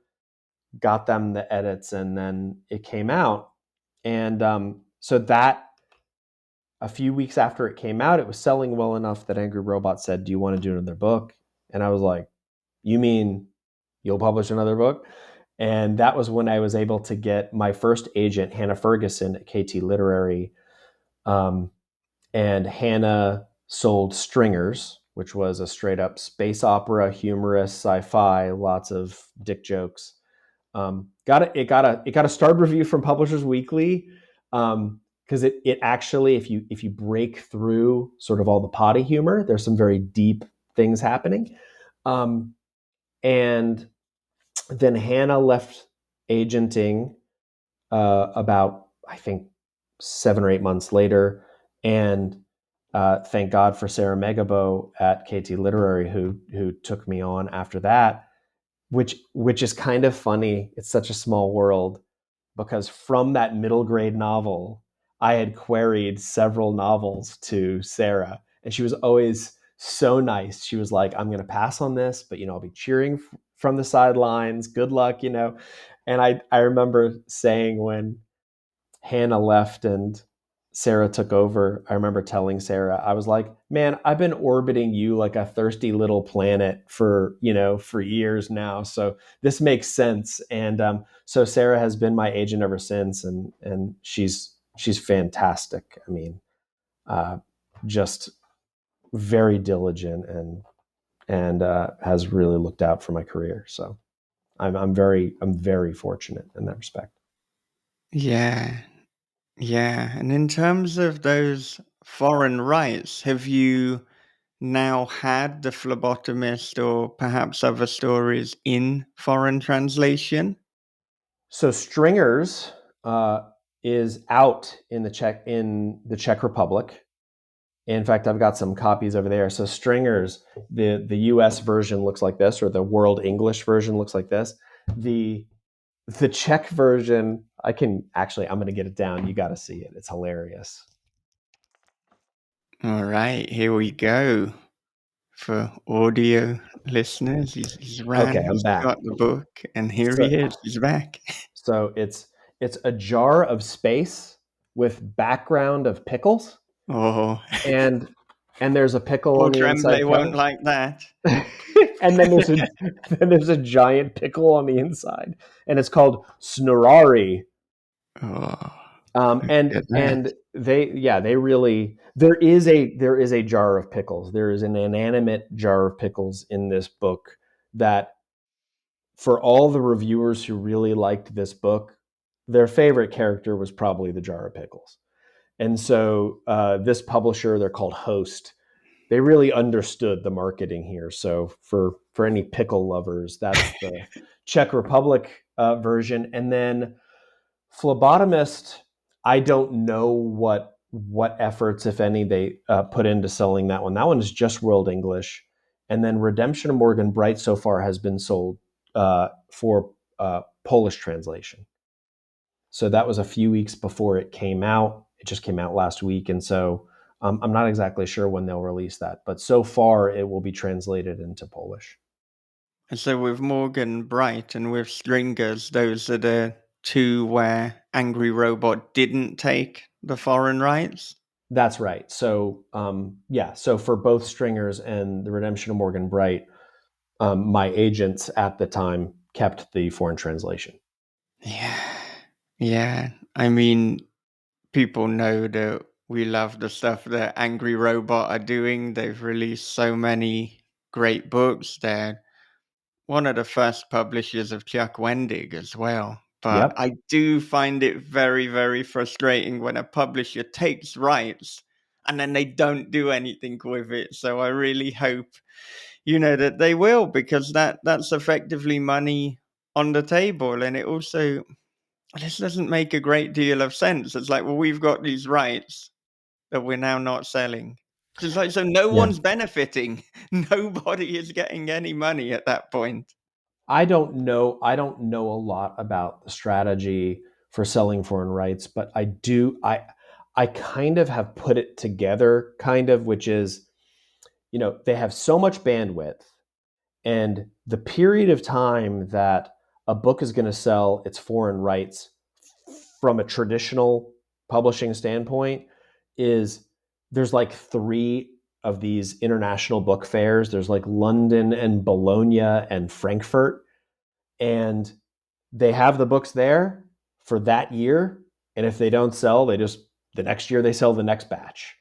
got them the edits, and then it came out. And so that, a few weeks after it came out, it was selling well enough that Angry Robot said, do you want to do another book? And I was like, you mean you'll publish another book? And that was when I was able to get my first agent, Hannah Ferguson at KT Literary. And Hannah sold Stringers, which was a straight up space opera, humorous sci-fi, lots of dick jokes. It got a starred review from Publishers Weekly, because it actually, if you break through sort of all the potty humor, there's some very deep things happening. And then Hannah left agenting about, I think, 7 or 8 months later, and thank God for Sarah Megabo at KT Literary, who took me on after that, which is kind of funny. It's such a small world, because from that middle grade novel, I had queried several novels to Sarah, and she was always so nice. She was like, I'm going to pass on this, but I'll be cheering from the sidelines. Good luck, And I remember saying, when Hannah left and Sarah took over, I remember telling Sarah, I was like, man, I've been orbiting you like a thirsty little planet for years now. So this makes sense. And so Sarah has been my agent ever since. And she's fantastic. I mean, just very diligent, and has really looked out for my career. So I'm very fortunate in that respect. Yeah. Yeah. And in terms of those foreign rights, have you now had the Phlebotomist or perhaps other stories in foreign translation? So Stringers is out in the Czech Republic. In fact, I've got some copies over there. So Stringers, the US version looks like this, or the World English version looks like this. The Czech version, I'm going to get it down. You got to see it. It's hilarious. All right, here we go. For audio listeners, he's ran, Okay, I'm he's back. got the book, and here So, he is. He's back. so it's a jar of space with background of pickles, Oh, and there's a pickle poor on the inside Tremblay won't cover. like that. And then there's a giant pickle on the inside, and it's called Snorari. Oh, And look at that. they really, there is a jar of pickles. There is an inanimate jar of pickles in this book that, for all the reviewers who really liked this book, their favorite character was probably the jar of pickles. And so this publisher, they're called Host, they really understood the marketing here. So for any pickle lovers, that's the Czech Republic version. And then Phlebotomist, I don't know what efforts, if any, they put into selling that one. That one is just World English. And then Redemption of Morgan Bright so far has been sold for Polish translation. So that was a few weeks before it came out. It just came out last week. And so I'm not exactly sure when they'll release that. But so far, it will be translated into Polish. And so with Morgan Bright and with Stringers, those are the two where Angry Robot didn't take the foreign rights? That's right. So yeah, so for both Stringers and the Redemption of Morgan Bright, my agents at the time kept the foreign translation. Yeah. Yeah. I mean, people know that we love the stuff that Angry Robot are doing. They've released so many great books. They're one of the first publishers of Chuck Wendig as well. But Yep. I do find it very, very frustrating when a publisher takes rights and then they don't do anything with it. So I really hope, that they will, because that's effectively money on the table. And it also, this doesn't make a great deal of sense. It's like, well, we've got these rights that we're now not selling. It's like, so no Yeah. one's benefiting. Nobody is getting any money at that point. I don't know. I don't know a lot about the strategy for selling foreign rights, but I do. I kind of have put it together, kind of, which is, they have so much bandwidth, and the period of time that a book is going to sell its foreign rights from a traditional publishing standpoint is there's like three of these international book fairs. There's like London and Bologna and Frankfurt, and they have the books there for that year. And if they don't sell, the next year they sell the next batch.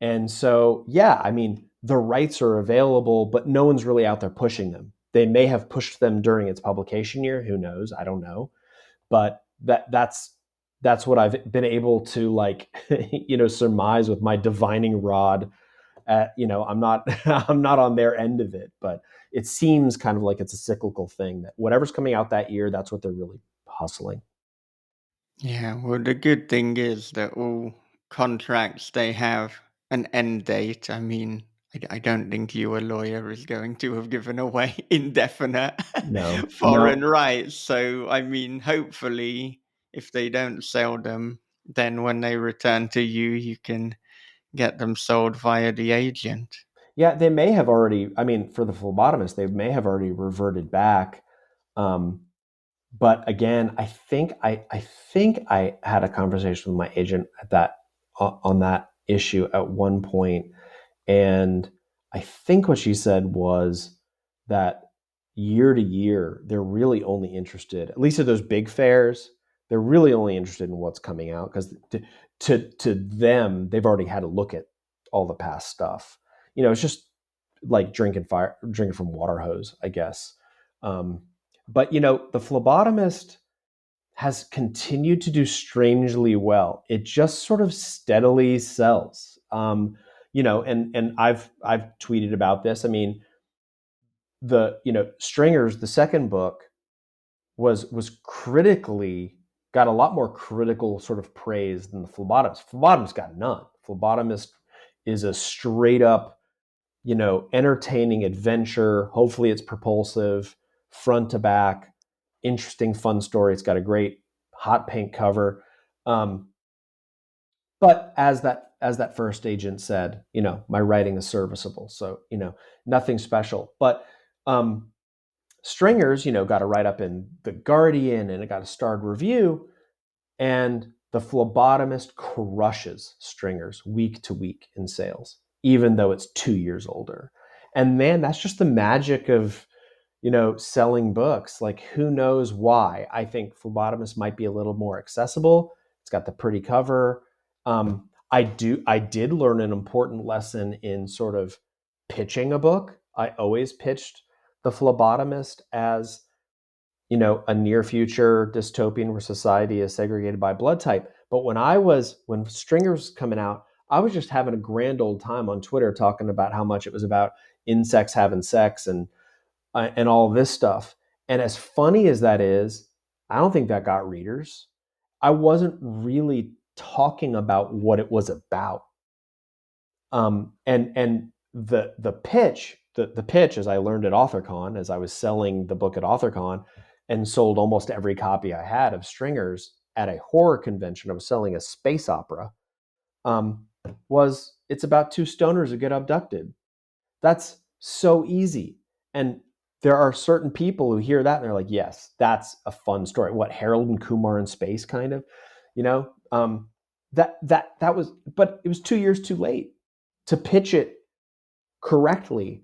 And so, yeah, I mean, the rights are available, but no one's really out there pushing them. They may have pushed them during its publication year. Who knows? I don't know. But that's what I've been able to surmise with my divining rod. I'm not I'm not on their end of it, but it seems kind of like it's a cyclical thing that whatever's coming out that year, that's what they're really hustling. Yeah, well, the good thing is that all contracts, they have an end date. I mean, I don't think you, a lawyer, is going to have given away indefinite No, foreign no, rights. So, I mean, hopefully, if they don't sell them, then when they return to you, you can get them sold via the agent. yeah, they may have already. I mean, for the phlebotomist, they may have already reverted back. Um, but again, I think I had a conversation with my agent at that on that issue at one point, and I think what she said was that year to year, they're really only interested, at least at those big fairs, they're really only interested in what's coming out because to them, they've already had a look at all the past stuff. It's just like drinking from water hose, I guess. Um, but the phlebotomist has continued to do strangely well. It just sort of steadily sells. And I've tweeted about this. I mean, the Stringers, the second book, was critically got a lot more critical sort of praise than the Phlebotomist. Phlebotomist got none. Phlebotomist is a straight up, entertaining adventure. Hopefully, it's propulsive, front to back, interesting, fun story. It's got a great hot pink cover. Um, but as that first agent said, my writing is serviceable, so nothing special. But Stringers, got a write up in the Guardian, and it got a starred review, and the Phlebotomist crushes Stringers week to week in sales, even though it's 2 years older. And man, that's just the magic of selling books. Like, who knows why? I think Phlebotomist might be a little more accessible. It's got the pretty cover. I did learn an important lesson in sort of pitching a book. I always pitched the Phlebotomist as a near future dystopian where society is segregated by blood type. But when Stringer's was coming out, I was just having a grand old time on Twitter talking about how much it was about insects having sex and all this stuff. And as funny as that is, I don't think that got readers. I wasn't really talking about what it was about. And the pitch, the pitch, as I learned at AuthorCon, as I was selling the book at AuthorCon, and sold almost every copy I had of Stringers at a horror convention. I was selling a space opera. Um, was it's about two stoners who get abducted. That's so easy. And there are certain people who hear that and they're like, yes, that's a fun story. What, Harold and Kumar in space, kind of, you know? That was, but it was 2 years too late to pitch it correctly.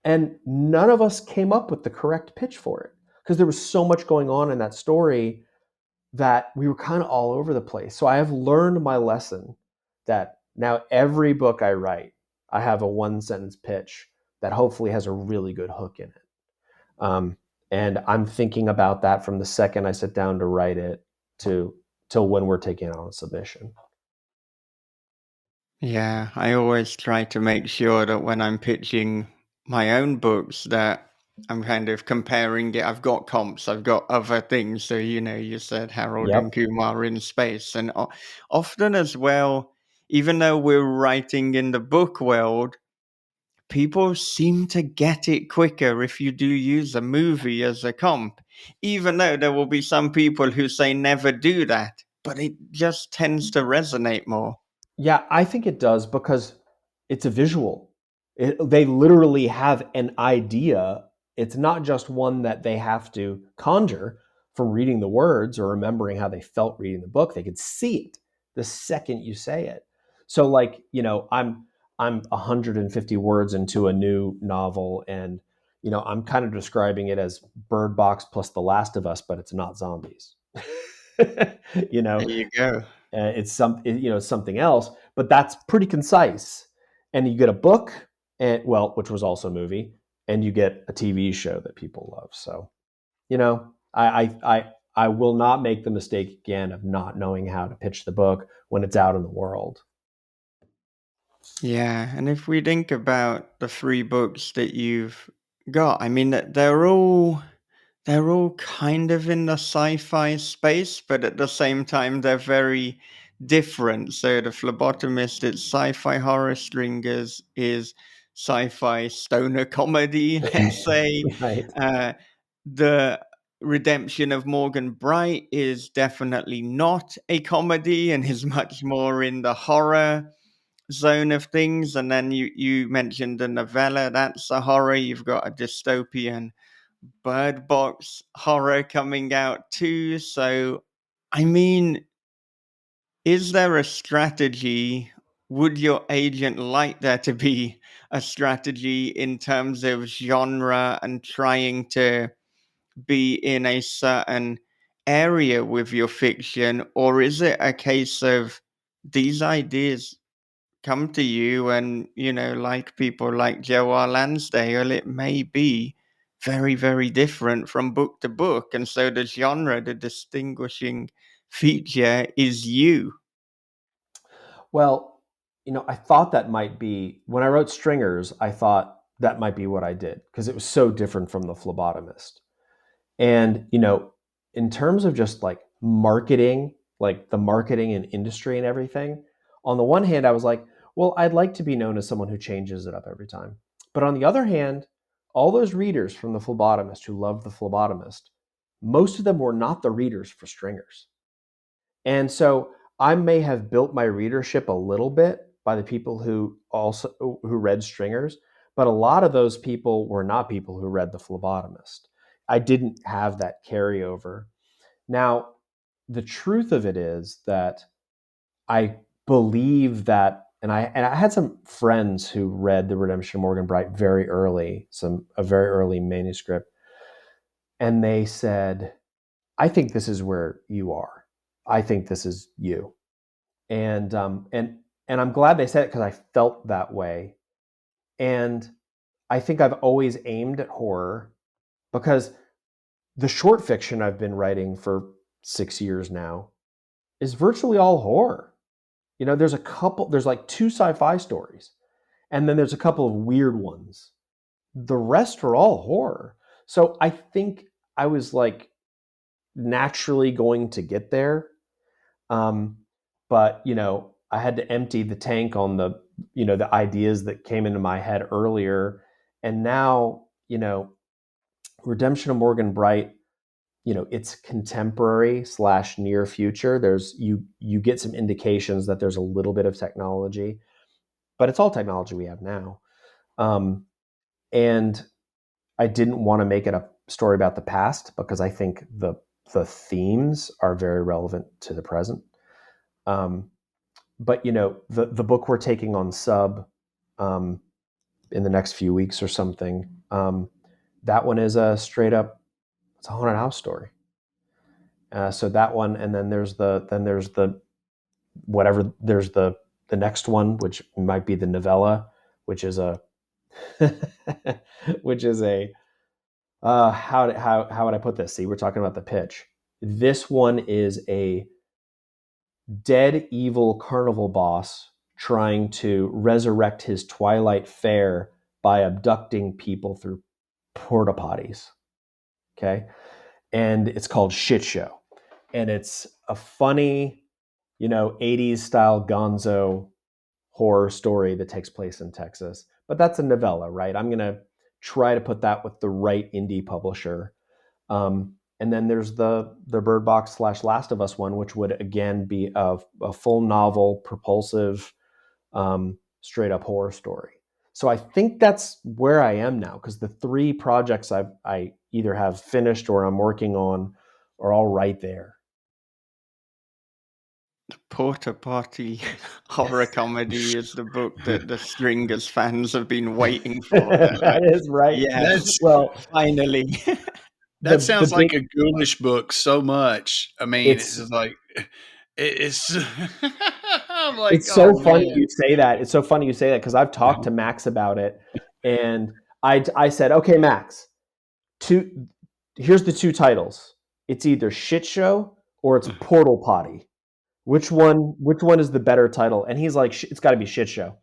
And none of us came up with the correct pitch for it because there was so much going on in that story that we were kind of all over the place. So I have learned my lesson that now every book I write, I have a one sentence pitch that hopefully has a really good hook in it. And I'm thinking about that from the second I sit down to write it to till when we're taking it on a submission. Yeah, I always try to make sure that when I'm pitching my own books that I'm kind of comparing it. I've got comps, I've got other things. So, you said Harold and Yep. Kumar in space. And often as well, even though we're writing in the book world, people seem to get it quicker if you do use a movie as a comp, even though there will be some people who say never do that, but it just tends to resonate more. Yeah, I think it does because it's a visual. They literally have an idea. It's not just one that they have to conjure from reading the words or remembering how they felt reading the book. They could see it the second you say it. So, like, I'm 150 words into a new novel, and I'm kind of describing it as Bird Box plus The Last of Us, but it's not zombies. you know, There you go. it's something else, but that's pretty concise. And you get a book, and which was also a movie, and you get a TV show that people love. So I will not make the mistake again of not knowing how to pitch the book when it's out in the world. Yeah, and if we think about the three books that you've got, I mean that they're all kind of in the sci-fi space, but at the same time they're very different. So the Phlebotomist, it's sci-fi horror, Stringers is sci-fi stoner comedy, let's say. Right. Uh, the Redemption of Morgan Bright is definitely not a comedy and is much more in the horror zone of things. And then you mentioned the novella, that's a horror. You've got a dystopian Bird Box horror coming out too. So, I mean, is there a strategy? Would your agent like there to be a strategy in terms of genre and trying to be in a certain area with your fiction? Or is it a case of these ideas come to you and, like people like Joe R. Lansdale, it may be very, very different from book to book. And so the genre, the distinguishing feature is you. Well, I thought that might be when I wrote Stringers. I thought that might be what I did because it was so different from the Phlebotomist. And, in terms of just like marketing, like the marketing and industry and everything, on the one hand, I was like, well, I'd like to be known as someone who changes it up every time. But on the other hand, all those readers from the Phlebotomist who loved the Phlebotomist, most of them were not the readers for Stringers. And so I may have built my readership a little bit by the people who read Stringers, but a lot of those people were not people who read The Phlebotomist. I didn't have that carryover. Now, the truth of it is that I believe that, and I had some friends who read The Redemption of Morgan Bright very early, a very early manuscript, and they said, "I think this is where you are. I think this is you." And I'm glad they said it because I felt that way. And I think I've always aimed at horror because the short fiction I've been writing for 6 years now is virtually all horror. There's like 2 sci-fi stories, and then there's a couple of weird ones. The rest are all horror. So I think I was like naturally going to get there. But I had to empty the tank on the ideas that came into my head earlier. And now, Redemption of Morgan Bright, it's contemporary / near future. There's you get some indications that there's a little bit of technology, but it's all technology we have now. And I didn't want to make it a story about the past because I think the themes are very relevant to the present. But the book we're taking on sub in the next few weeks or something, that one is a straight up, it's a haunted house story. So that one, and then there's the whatever, there's the next one, which might be the novella, which is a which is a how would I put this? See, we're talking about the pitch. This one is a dead evil carnival boss trying to resurrect his twilight fair by abducting people through porta potties. Okay. And it's called Shit Show. And it's a funny, 80s style gonzo horror story that takes place in Texas. But that's a novella, right? I'm going to try to put that with the right indie publisher. And then there's the Bird Box / Last of Us one, which would again be a full novel, propulsive, straight up horror story. So I think that's where I am now, because the 3 projects I either have finished or I'm working on are all right there. The Porta Potty horror comedy is the book that the Stringers fans have been waiting for. They're like, That is right. yes, Well, finally. the That sounds big like a ghoulish book so much. I mean, it's it's just like it's. I'm like, it's so oh funny man. you say that. It's so funny you say that because I've talked to Max about it, and I said, okay, Max, here's the 2 titles. It's either Shit Show or it's Portal Potty. Which one is the better title? And he's like, it's got to be Shit Show.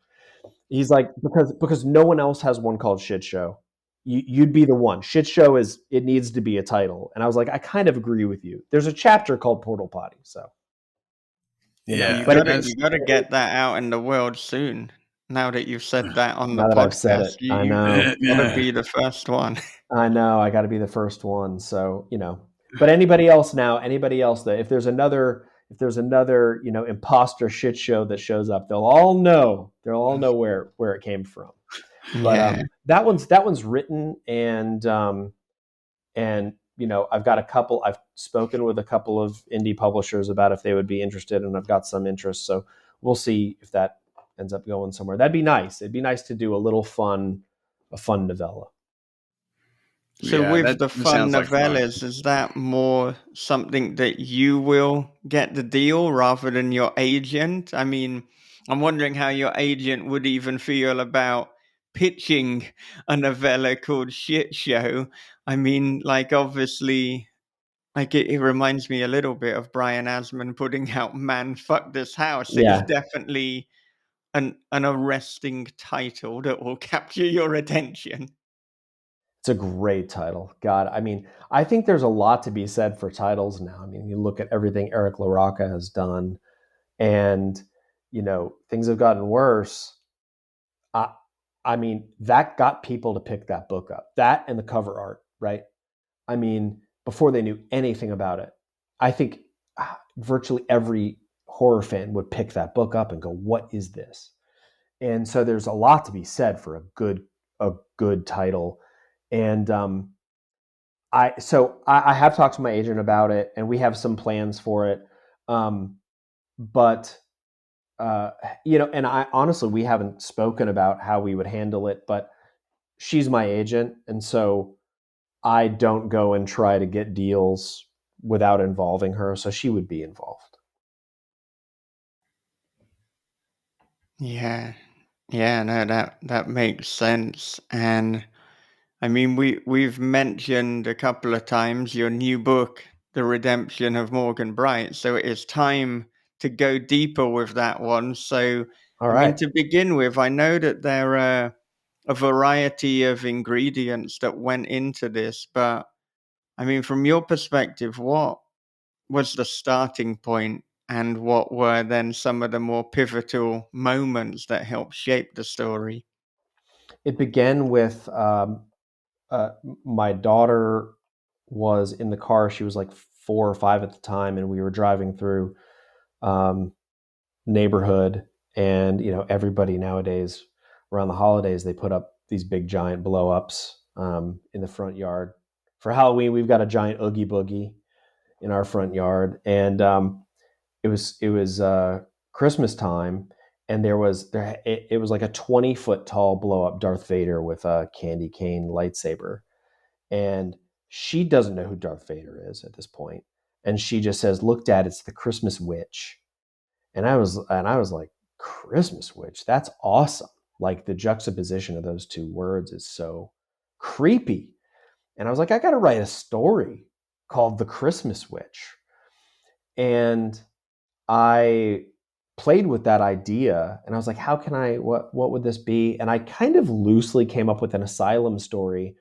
He's like, because no one else has one called Shit Show. You'd be the one. Shit Show it needs to be a title. And I was like, I kind of agree with you. There's a chapter called Portal Potty, so Well, Yeah, but that's you gotta get that out in the world soon. Now that you've said that on the now that I've said podcast, it, I know. you gotta be the first one. I know I got to be the first one. So, but anybody else that if there's another, imposter shit show that shows up, they'll all know where it came from. But Yeah. that one's written, and I've spoken with a couple of indie publishers about if they would be interested, and I've got some interest. So we'll see if that ends up going somewhere. That'd be nice. It'd be nice to do a fun novella. So yeah. with That the fun sounds like fun. novellas, is that more something that you will get the deal rather than your agent? I mean, I'm wondering how your agent would even feel about pitching a novella called Shit Show. I mean, like obviously, like it reminds me a little bit of Brian Asman putting out "Man, Fuck This House." It's Yeah, definitely an arresting title that will capture your attention. it's a great title. God, I mean, I think there's a lot to be said for titles now. I mean, you look at everything Eric LaRocca has done, and things have gotten worse. I, I mean, that got people to pick that book up. That and the cover art, right? I mean, before they knew anything about it, I think virtually every horror fan would pick that book up and go, "What is this?" And so there's a lot to be said for a good title. And I have talked to my agent about it, and we have some plans for it. But uh, and I honestly, we haven't spoken about how we would handle it. But she's my agent, and so I don't go and try to get deals without involving her. So she would be involved. Yeah. Yeah, no, that makes sense. And I mean, we've mentioned a couple of times your new book, The Redemption of Morgan Bright. So it is time to go deeper with that one. So, All I mean, right. to begin with, I know that there are a variety of ingredients that went into this, but I mean, from your perspective, what was the starting point, and what were then some of the more pivotal moments that helped shape the story? It began with uh, my daughter was in the car. She was like 4 or 5 at the time, and we were driving through um, neighborhood, and everybody nowadays around the holidays they put up these big giant blow ups in the front yard. For Halloween, we've got a giant oogie boogie in our front yard, and it was Christmas time, and it was like a 20-foot tall blow up Darth Vader with a candy cane lightsaber, and she doesn't know who Darth Vader is at this point, and she just says, "Look, Dad, it's the Christmas witch." And I was like, Christmas witch? That's awesome. Like the juxtaposition of those two words is so creepy. And I was like, I got to write a story called The Christmas Witch. And I played with that idea, and I was like, how can I what would this be? And I kind of loosely came up with an asylum story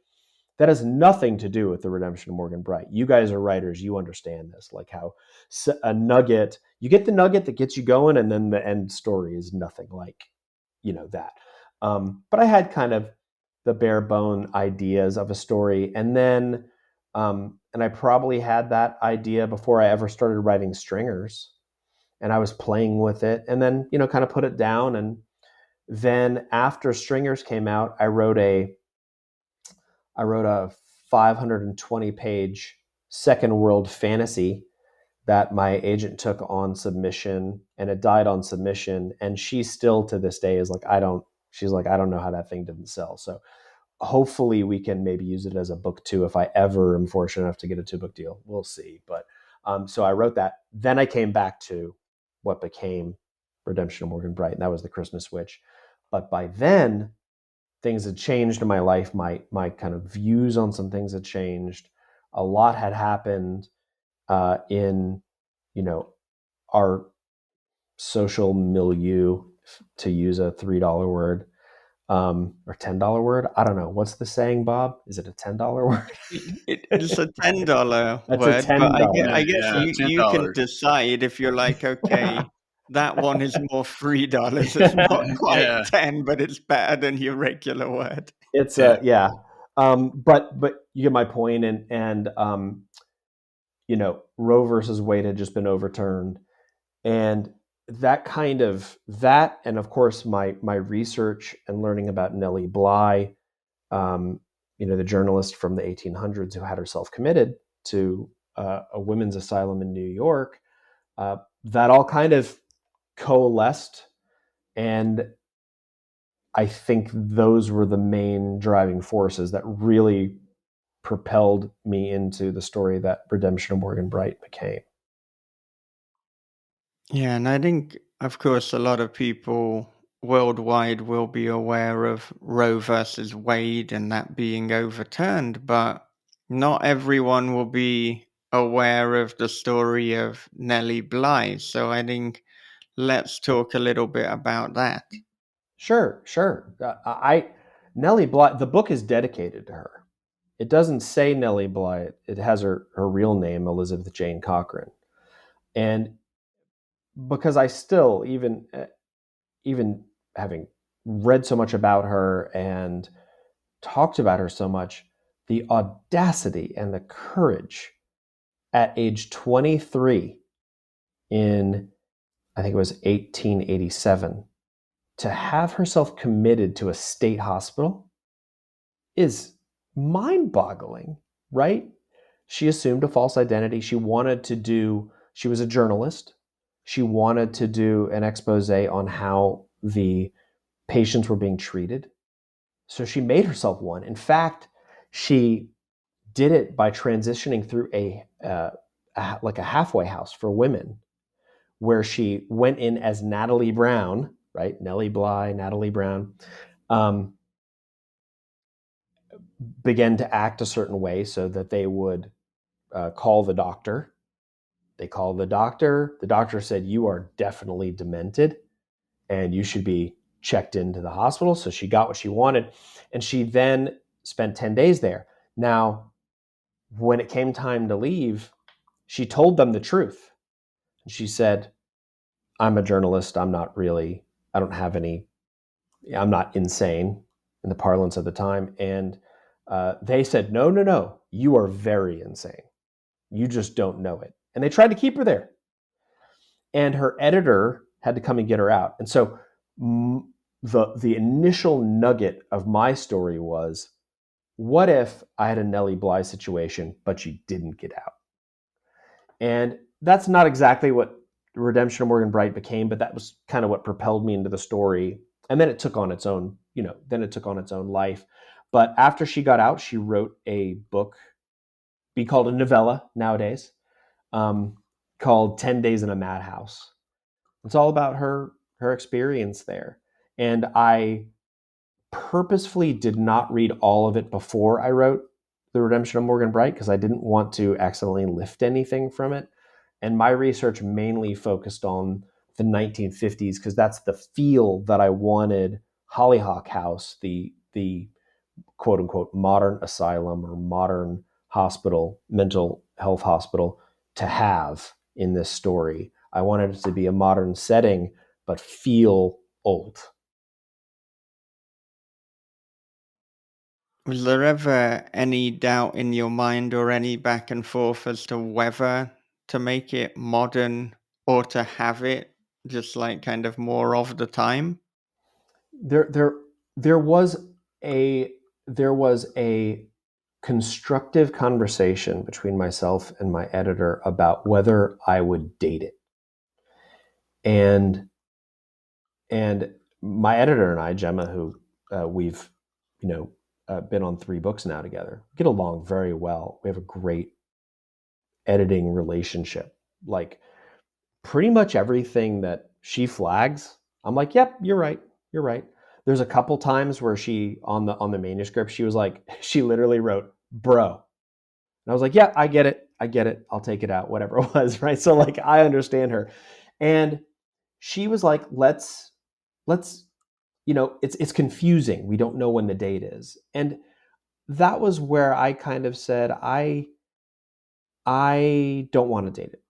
that has nothing to do with the redemption of Morgan Bright. You guys are writers, you understand this, like how a nugget, you get the nugget that gets you going, and then the end story is nothing like that. But I had kind of the bare bone ideas of a story, and I probably had that idea before I ever started writing Stringers, and I was playing with it, and then kind of put it down, and then after Stringers came out, I wrote a 520 page second world fantasy that my agent took on submission, and it died on submission. And she still to this day is like, she's like, I don't know how that thing didn't sell. So hopefully we can maybe use it as a book too, if I ever am fortunate enough to get a 2-book deal. We'll see. But so I wrote that. Then I came back to what became Redemption of Morgan Bright, and that was The Christmas Witch. But by then, things had changed in my life. My kind of views on some things had changed. A lot had happened in our social milieu, to use a $3 word, or $10 word. I don't know. What's the saying, Bob? Is it a $10 word? It's a $10 That's a word, but ten I dollar. guess Yeah. you can $10. decide if you're like, okay, that one is more $3. It's not quite Yeah, 10, but it's better than your regular word. It's yeah. a yeah. But you get my point, and Roe versus Wade had just been overturned, and that, and of course my research and learning about Nellie Bly, um, the journalist from the 1800s who had herself committed to a women's asylum in New York, that all kind of coalesced, and I think those were the main driving forces that really propelled me into the story that Redemption of Morgan Bright became. Yeah, and I think, of course, a lot of people worldwide will be aware of Roe versus Wade and that being overturned, but not everyone will be aware of the story of Nellie Bly. So I think let's talk a little bit about that. Sure, sure. Nellie Bly. The book is dedicated to her. It doesn't say Nellie Bly. It has her real name, Elizabeth Jane Cochran. And because I still, even having read so much about her and talked about her so much, the audacity and the courage at age 23 in, I think it was 1887, to have herself committed to a state hospital is mind boggling, right? She assumed a false identity. She was a journalist. She wanted to do an expose on how the patients were being treated. So she made herself one. In fact, she did it by transitioning through like a halfway house for women, where she went in as Natalie Brown, right? Nellie Bly, Natalie Brown, um, began to act a certain way so that they would call the doctor. They called the doctor. The doctor said, "You are definitely demented and you should be checked into the hospital." So she got what she wanted. And she then spent 10 days there. Now, when it came time to leave, she told them the truth. She said, "I'm a journalist. I don't have any, I'm not insane," in the parlance of the time. And they said, "No, no, no, you are very insane. You just don't know it." And they tried to keep her there. And her editor had to come and get her out. And so the initial nugget of my story was, what if I had a Nellie Bly situation, but she didn't get out? And that's not exactly what Redemption of Morgan Bright became, but that was kind of what propelled me into the story. And then it took on its own, life. But after she got out, she wrote a book, be called a novella nowadays, um, called 10 Days in a Madhouse. It's all about her experience there. And I purposefully did not read all of it before I wrote The Redemption of Morgan Bright because I didn't want to accidentally lift anything from it. And my research mainly focused on the 1950s because that's the feel that I wanted Hollyhock House, the quote unquote modern asylum or modern hospital, mental health hospital, to have in this story. I wanted it to be a modern setting, but feel old. Was there ever any doubt in your mind or any back and forth as to whether to make it modern or to have it just like kind of more of the time? There, there, there was a there was a constructive conversation between myself and my editor about whether I would date it. And my editor and I, Gemma, who we've been on 3 books now together, get along very well. We have a great editing relationship. Like pretty much everything that she flags, I'm like, "Yep, you're right. You're right." There's a couple times where she on the manuscript, she was like, she literally wrote, "Bro." And I was like, "Yeah, I get it. I get it. I'll take it out, whatever it was," right? So like I understand her. And she was like, let's it's confusing. We don't know when the date is. And that was where I kind of said I don't want to date it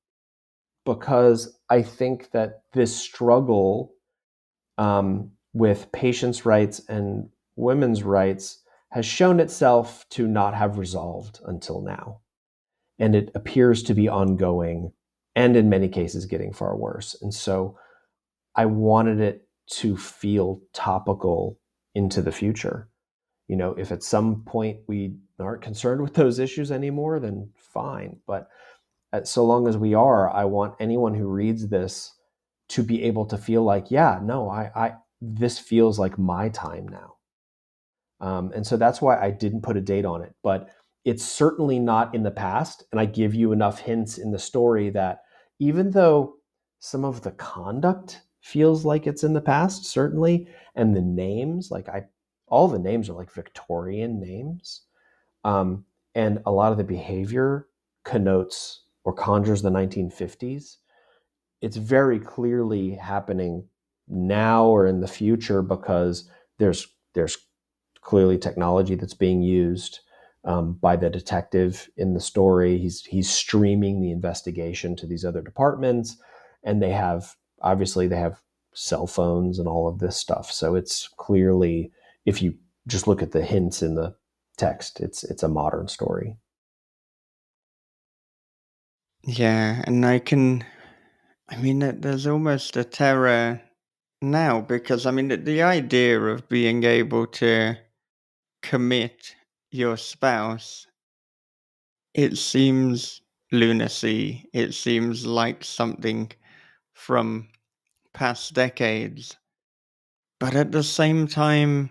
because I think that this struggle with patients' rights and women's rights has shown itself to not have resolved until now. And it appears to be ongoing and in many cases getting far worse. And so I wanted it to feel topical into the future. If at some point we aren't concerned with those issues anymore, then fine. But so long as we are, I want anyone who reads this to be able to feel like, yeah, no, I this feels like my time now. And so that's why I didn't put a date on it. But it's certainly not in the past. And I give you enough hints in the story that even though some of the conduct feels like it's in the past, certainly, and the names, all the names are like Victorian names. Um, and a lot of the behavior connotes or conjures the 1950s. It's very clearly happening now or in the future because there's clearly technology that's being used by the detective in the story. He's streaming the investigation to these other departments, and they have cell phones and all of this stuff. So it's clearly, if you just look at the hints in the text, it's a modern story. Yeah, and there's almost a terror now because, the idea of being able to commit your spouse, it seems lunacy. It seems like something from past decades. But at the same time,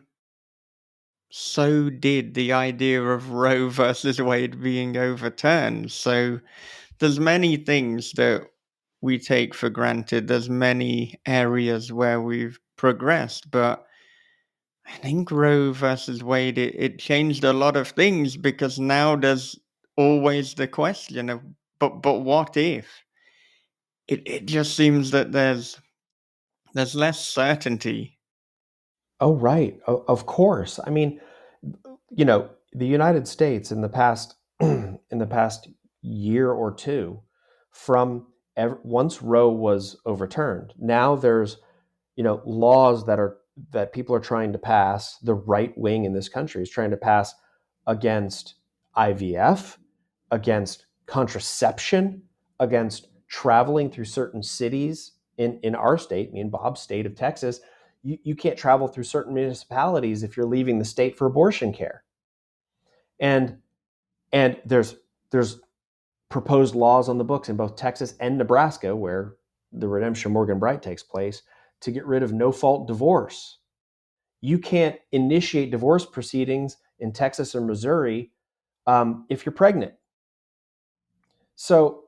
so did the idea of Roe versus Wade being overturned. So there's many things that we take for granted. There's many areas where we've progressed, but I think Roe versus Wade, it changed a lot of things because now there's always the question of, but what if? It just seems that there's less certainty. Oh, right. Of course. I mean, the United States in the past in the past year or two, from once Roe was overturned, now there's laws that people are trying to pass. The right wing in this country is trying to pass against IVF, against contraception, against traveling through certain cities in our state, me and Bob's state of Texas. You can't travel through certain municipalities if you're leaving the state for abortion care. And there's proposed laws on the books in both Texas and Nebraska, where the Redemption Morgan Bright takes place, to get rid of no fault divorce. You can't initiate divorce proceedings in Texas or Missouri if you're pregnant. So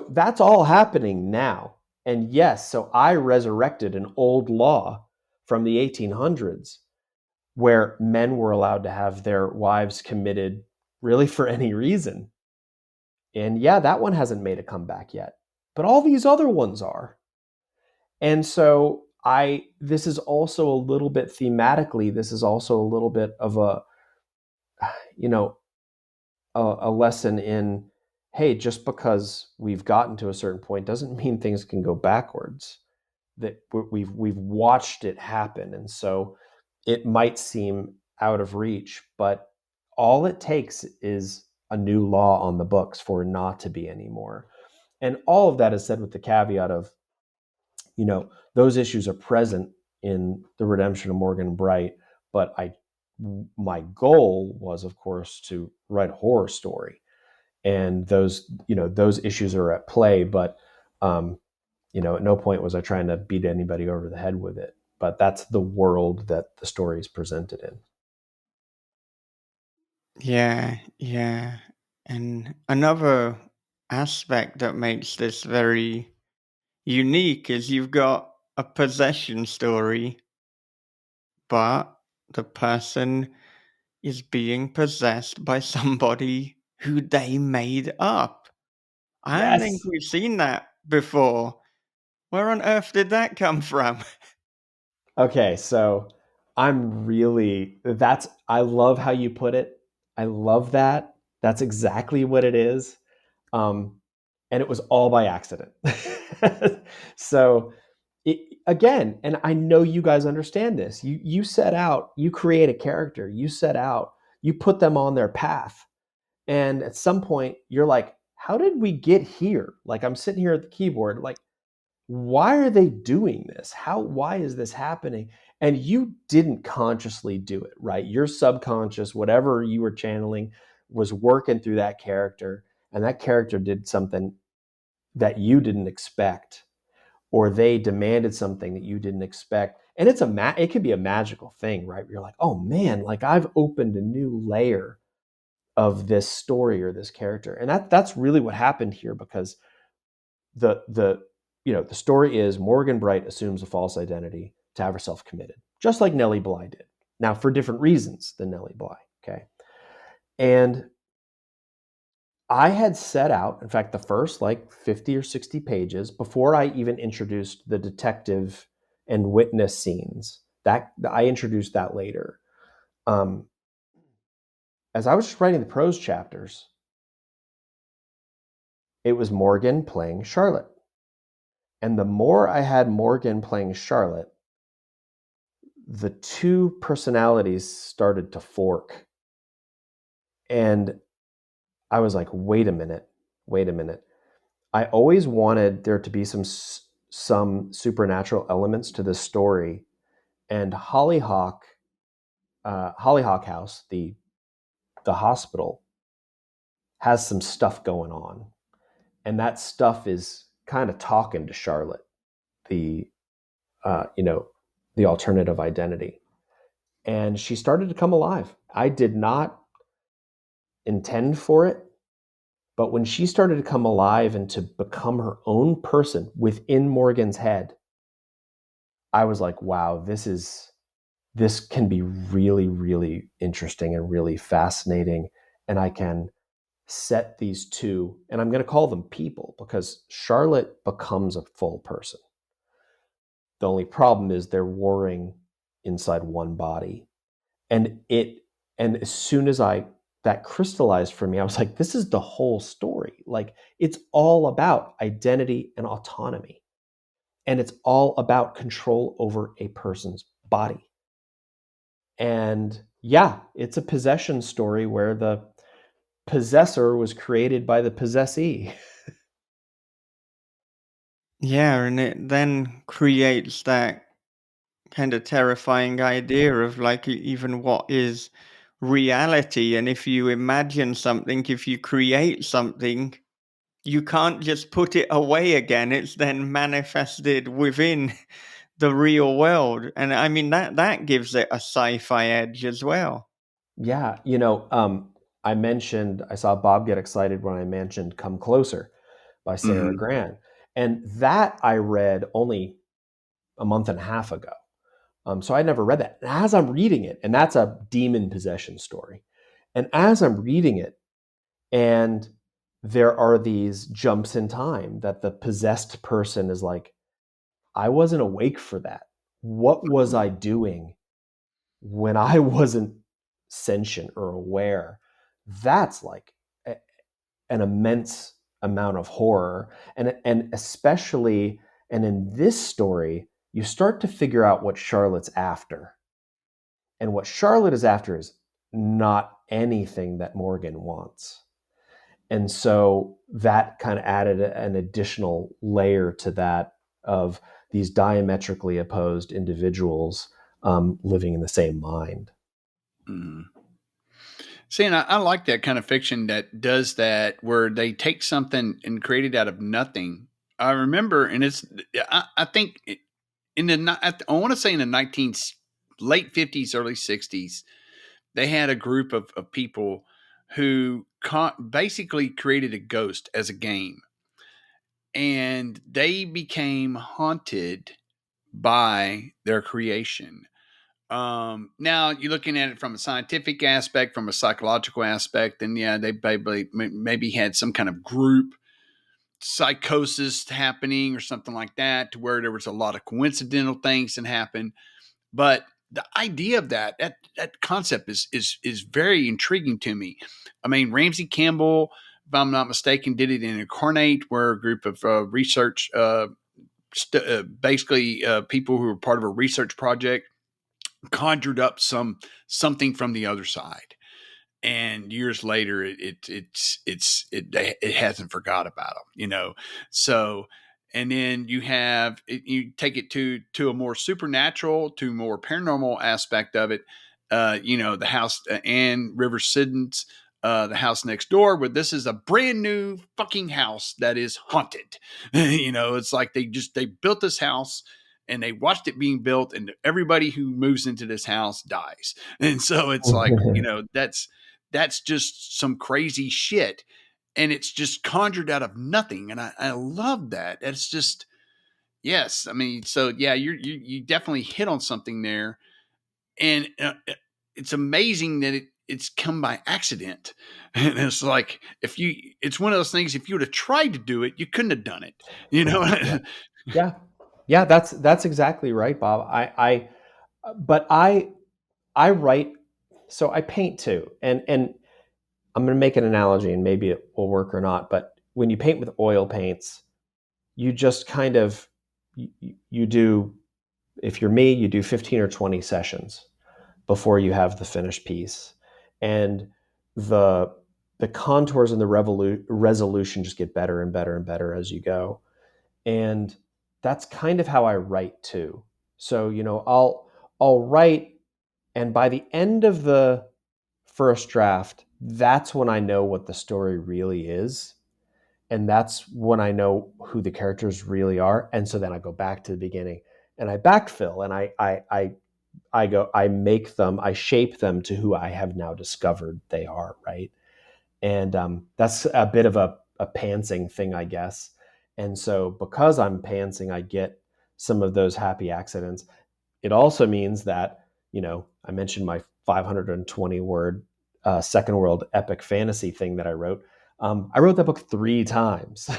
that's all happening now. And yes, so I resurrected an old law from the 1800s where men were allowed to have their wives committed really for any reason. And yeah, that one hasn't made a comeback yet, but all these other ones are. And so this is also a little bit thematically, this is also a little bit of you know, a lesson in, hey, just because we've gotten to a certain point doesn't mean things can go backwards. That we've watched it happen, and so it might seem out of reach, but all it takes is a new law on the books for it not to be anymore. And all of that is said with the caveat of, those issues are present in the redemption of Morgan Bright, but my goal was, of course, to write a horror story, and those issues are at play, but at no point was I trying to beat anybody over the head with it. But that's the world that the story is presented in. Yeah, yeah. And another aspect that makes this very unique is you've got a possession story, but the person is being possessed by somebody who they made up. I don't think Yes. we've seen that before. Where on earth did that come from? Okay, so I love how you put it. I love that. That's exactly what it is. Um, and it was all by accident. So again, and I know you guys understand this. You set out, you create a character, you set out, you put them on their path. And at some point you're like, how did we get here? Like, I'm sitting here at the keyboard, like, why are they doing this? Why is this happening? And you didn't consciously do it, right? Your subconscious, whatever you were channeling, was working through that character, and that character did something that you didn't expect, or they demanded something that you didn't expect. And it could be a magical thing, right? You're like, oh man, like I've opened a new layer of this story or this character. And that's really what happened here, because the story is Morgan Bright assumes a false identity to have herself committed, just like Nellie Bly did. Now, for different reasons than Nellie Bly. Okay. And I had set out, in fact, the first like 50 or 60 pages, before I even introduced the detective and witness scenes. That I introduced that later. As I was just writing the prose chapters, it was Morgan playing Charlotte. And the more I had Morgan playing Charlotte, the two personalities started to fork. And I was like, wait a minute. I always wanted there to be some supernatural elements to this story. And Hollyhock House, the hospital, has some stuff going on. And that stuff is kind of talking to Charlotte, the uh, you know, the alternative identity. And she started to come alive. I did not intend for it, but when she started to come alive and to become her own person within Morgan's head, I was like, wow, this can be really, really interesting and really fascinating. And I can set these two, and I'm going to call them people, because Charlotte becomes a full person. The only problem is they're warring inside one body. And as soon as I that crystallized for me, I was like, this is the whole story. Like, it's all about identity and autonomy. And it's all about control over a person's body. And yeah, it's a possession story where the possessor was created by the possessee. Yeah, and it then creates that kind of terrifying idea of like even what is reality. And if you imagine something, if you create something, you can't just put it away again. It's then manifested within the real world. And I mean that gives it a sci-fi edge as well. Yeah, I saw Bob get excited when I mentioned Come Closer by Sarah Mm-hmm. Gran. And that I read only a month and a half ago. So I never read that. And as I'm reading it, and that's a demon possession story. And as I'm reading it, and there are these jumps in time that the possessed person is like, I wasn't awake for that. What was I doing when I wasn't sentient or aware? That's like an immense amount of horror. And especially, and in this story, you start to figure out what Charlotte's after. And what Charlotte is after is not anything that Morgan wants. And so that kind of added an additional layer to that, of these diametrically opposed individuals living in the same mind. Mm-hmm. See, and I like that kind of fiction that does that, where they take something and create it out of nothing. I remember, and I think in I want to say in the late 50s, early 60s, they had a group of people who basically created a ghost as a game, and they became haunted by their creation. Now you're looking at it from a scientific aspect, from a psychological aspect, and yeah, they maybe had some kind of group psychosis happening or something like that, to where there was a lot of coincidental things that happened. But the idea of that concept is very intriguing to me. I mean, Ramsey Campbell, if I'm not mistaken, did it in Incarnate, where a group of research, basically people who were part of a research project, conjured up something from the other side, and years later it hasn't forgot about them, so. And then you take it to a more supernatural, to more paranormal aspect of it. The house, Anne River Siddons, the house next door, where this is a brand new fucking house that is haunted. It's like they built this house, and they watched it being built, and everybody who moves into this house dies. And so it's like, that's just some crazy shit. And it's just conjured out of nothing. And I love that. It's just, yes. I mean, so yeah, you definitely hit on something there. And it's amazing that it's come by accident. And it's like, it's one of those things, if you would have tried to do it, you couldn't have done it, you know? Yeah. Yeah. Yeah, that's exactly right, Bob. But I write, so I paint too. And I'm going to make an analogy, and maybe it will work or not, but when you paint with oil paints, you just kind of you do, if you're me, you do 15 or 20 sessions before you have the finished piece. And the the contours and the resolution just get better and better and better as you go. And that's kind of how I write too. So, I'll write, and by the end of the first draft, that's when I know what the story really is. And that's when I know who the characters really are. And so then I go back to the beginning and I backfill, and I shape them to who I have now discovered they are, right? And that's a bit of a pantsing thing, I guess. And so because I'm pantsing, I get some of those happy accidents. It also means that I mentioned my 520 word second world epic fantasy thing that I wrote. I wrote that book 3 times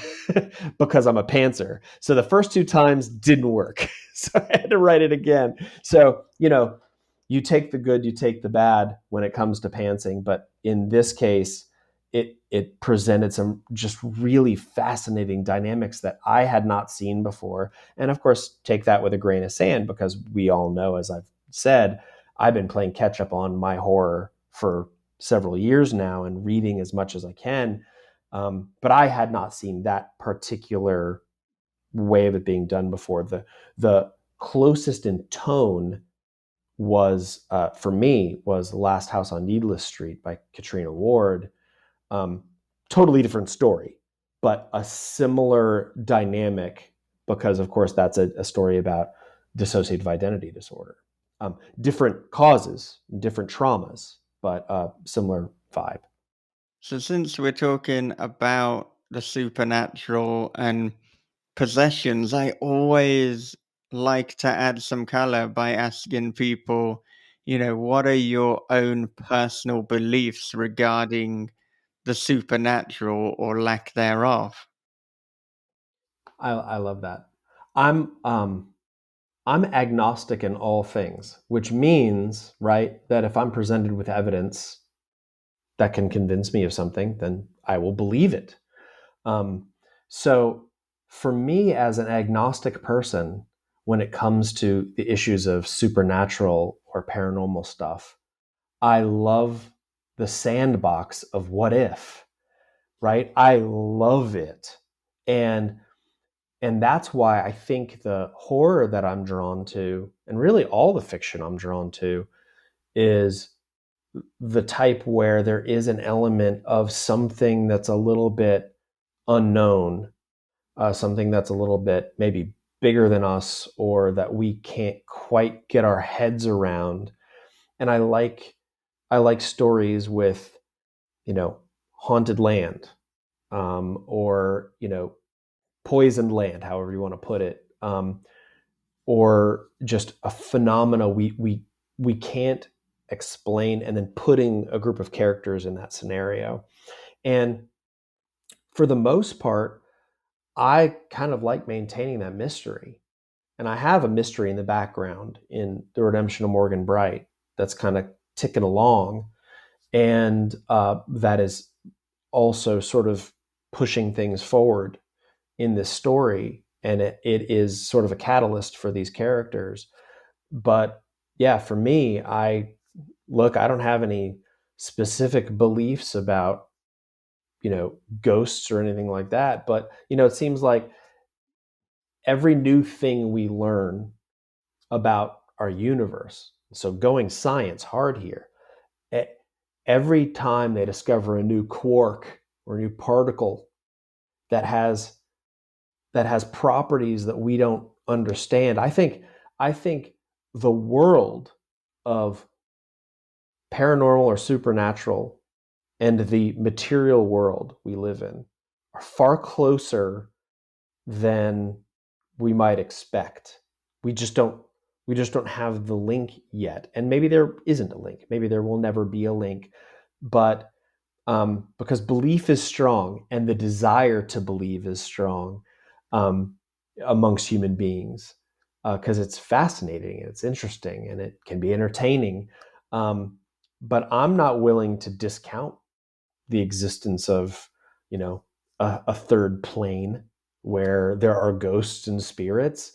because I'm a pantser. So the first 2 times didn't work. So I had to write it again. So, you take the good, you take the bad when it comes to pantsing. But in this case, it presented some just really fascinating dynamics that I had not seen before. And of course, take that with a grain of sand, because we all know, as I've said, I've been playing catch up on my horror for several years now and reading as much as I can. But I had not seen that particular way of it being done before. The closest in tone was, for me, was The Last House on Needless Street by Katrina Ward. Um, Totally different story, but a similar dynamic, because of course that's a story about dissociative identity disorder. Different causes, different traumas, but similar vibe. So since we're talking about the supernatural and possessions, I always like to add some color by asking people, what are your own personal beliefs regarding the supernatural or lack thereof? I love that. I'm um, I'm agnostic in all things, which means, right, that if I'm presented with evidence that can convince me of something, then I will believe it. Um, so, for me as an agnostic person, when it comes to the issues of supernatural or paranormal stuff, I love the sandbox of what if, right? I love it. And that's why I think the horror that I'm drawn to, and really all the fiction I'm drawn to, is the type where there is an element of something that's a little bit unknown, something that's a little bit maybe bigger than us, or that we can't quite get our heads around. And I like stories with, haunted land, or poisoned land, however you want to put it, or just a phenomena we can't explain, and then putting a group of characters in that scenario. And for the most part, I kind of like maintaining that mystery. And I have a mystery in the background in The Redemption of Morgan Bright that's kind of ticking along, and that is also sort of pushing things forward in this story. And it is sort of a catalyst for these characters. But yeah, for me, I don't have any specific beliefs about, ghosts or anything like that. But, it seems like every new thing we learn about our universe, so going science hard here, e- every time they discover a new quark or a new particle that has properties that we don't understand, I think the world of paranormal or supernatural and the material world we live in are far closer than we might expect. We just don't have the link yet. And maybe there isn't a link. Maybe there will never be a link. But because belief is strong and the desire to believe is strong, um, amongst human beings, because it's fascinating and it's interesting and it can be entertaining. Um, but I'm not willing to discount the existence of, you know, a third plane where there are ghosts and spirits.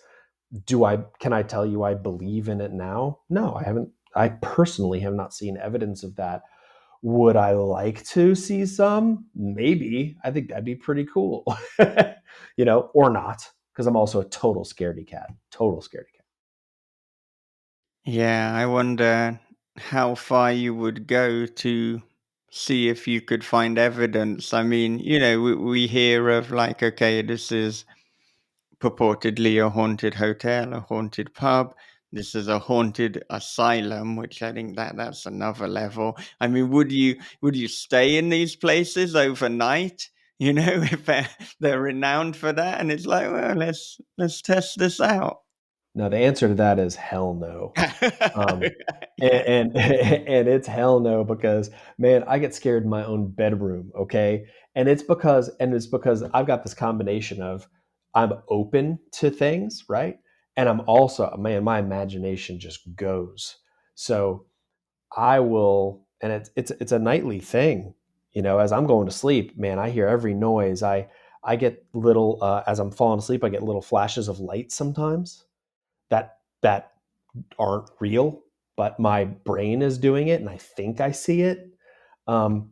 Can I tell you I believe in it now? No, I haven't. I personally have not seen evidence of that. Would I like to see some? Maybe. I think that'd be pretty cool. Or not, because I'm also a total scaredy cat. Total scaredy cat. Yeah, I wonder how far you would go to see if you could find evidence. I mean, we hear of like, okay, this is purportedly a haunted hotel, a haunted pub. This is a haunted asylum, which I think that's another level. I mean, would you stay in these places overnight? If they're renowned for that, and it's like, well, let's test this out. No, the answer to that is hell no. Um, Yeah. and it's hell no because man, I get scared in my own bedroom. Okay, and it's because I've got this combination of I'm open to things, right, and I'm also man, my imagination just goes. So I will, and it's a nightly thing. As I'm going to sleep, man, I hear every noise. I get little as I'm falling asleep, I get little flashes of light sometimes that aren't real, but my brain is doing it and I think I see it.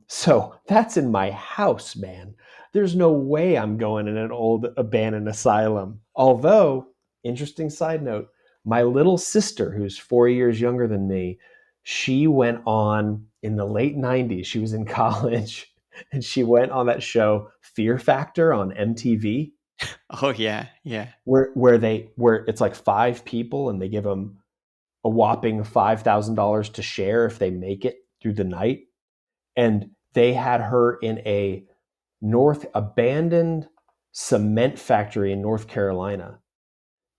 So that's in my house, man. There's no way I'm going in an old abandoned asylum. Although, interesting side note, my little sister, who's 4 years younger than me, she went on in the late 90s. She was in college and she went on that show Fear Factor on MTV Oh yeah, yeah. where it's like five people and they give them a whopping $5,000 to share if they make it through the night. And they had her in a north abandoned cement factory in North Carolina.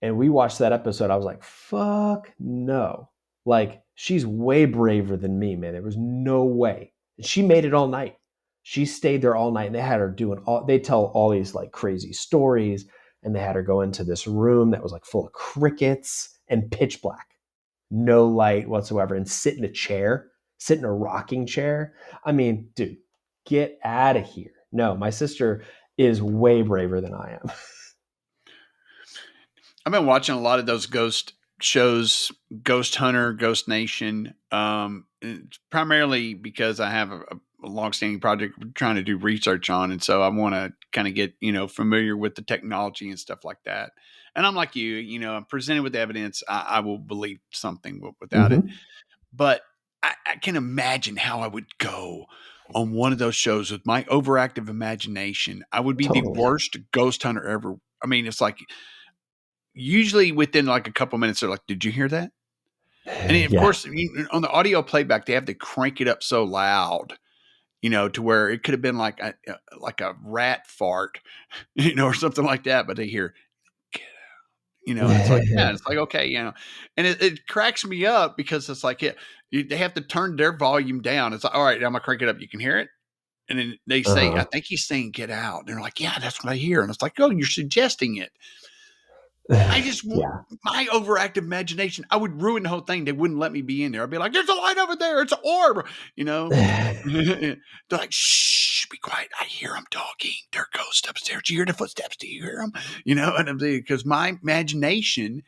And we watched that episode. I was like, fuck no. Like, she's way braver than me, man. There was no way. And she made it all night. She stayed there all night and they had her they tell all these like crazy stories. And they had her go into this room that was like full of crickets and pitch black, no light whatsoever, and sit in a rocking chair. I mean, dude, get out of here. No, my sister is way braver than I am. I've been watching a lot of those ghost shows, Ghost Hunter, Ghost Nation, primarily because I have a longstanding project we're trying to do research on, and so I want to kind of get familiar with the technology and stuff like that. And I'm like you, I'm presented with evidence, I will believe something without it. Mm-hmm. But I can imagine how I would go on one of those shows with my overactive imagination. I would be the Totally. worst ghost hunter ever. I mean, it's like usually within like a couple minutes, they're like, "Did you hear that?" And of Yeah. course, on the audio playback, they have to crank it up so loud, to where it could have been like a rat fart, or something like that. But they hear, and it's like, yeah, it's like okay, and it cracks me up because it's like, yeah, they have to turn their volume down. It's like, all right, I'm gonna crank it up. You can hear it. And then they say, I Uh-huh. think he's saying get out. And they're like, yeah, that's what I hear. And it's like, oh, you're suggesting it. I just want Yeah. my overactive imagination. I would ruin the whole thing. They wouldn't let me be in there. I'd be like, there's a light over there. It's an orb. You know, they're like, shh, be quiet. I hear them talking. There are ghosts upstairs. Do you hear the footsteps? Do you hear them? And I'm because my imagination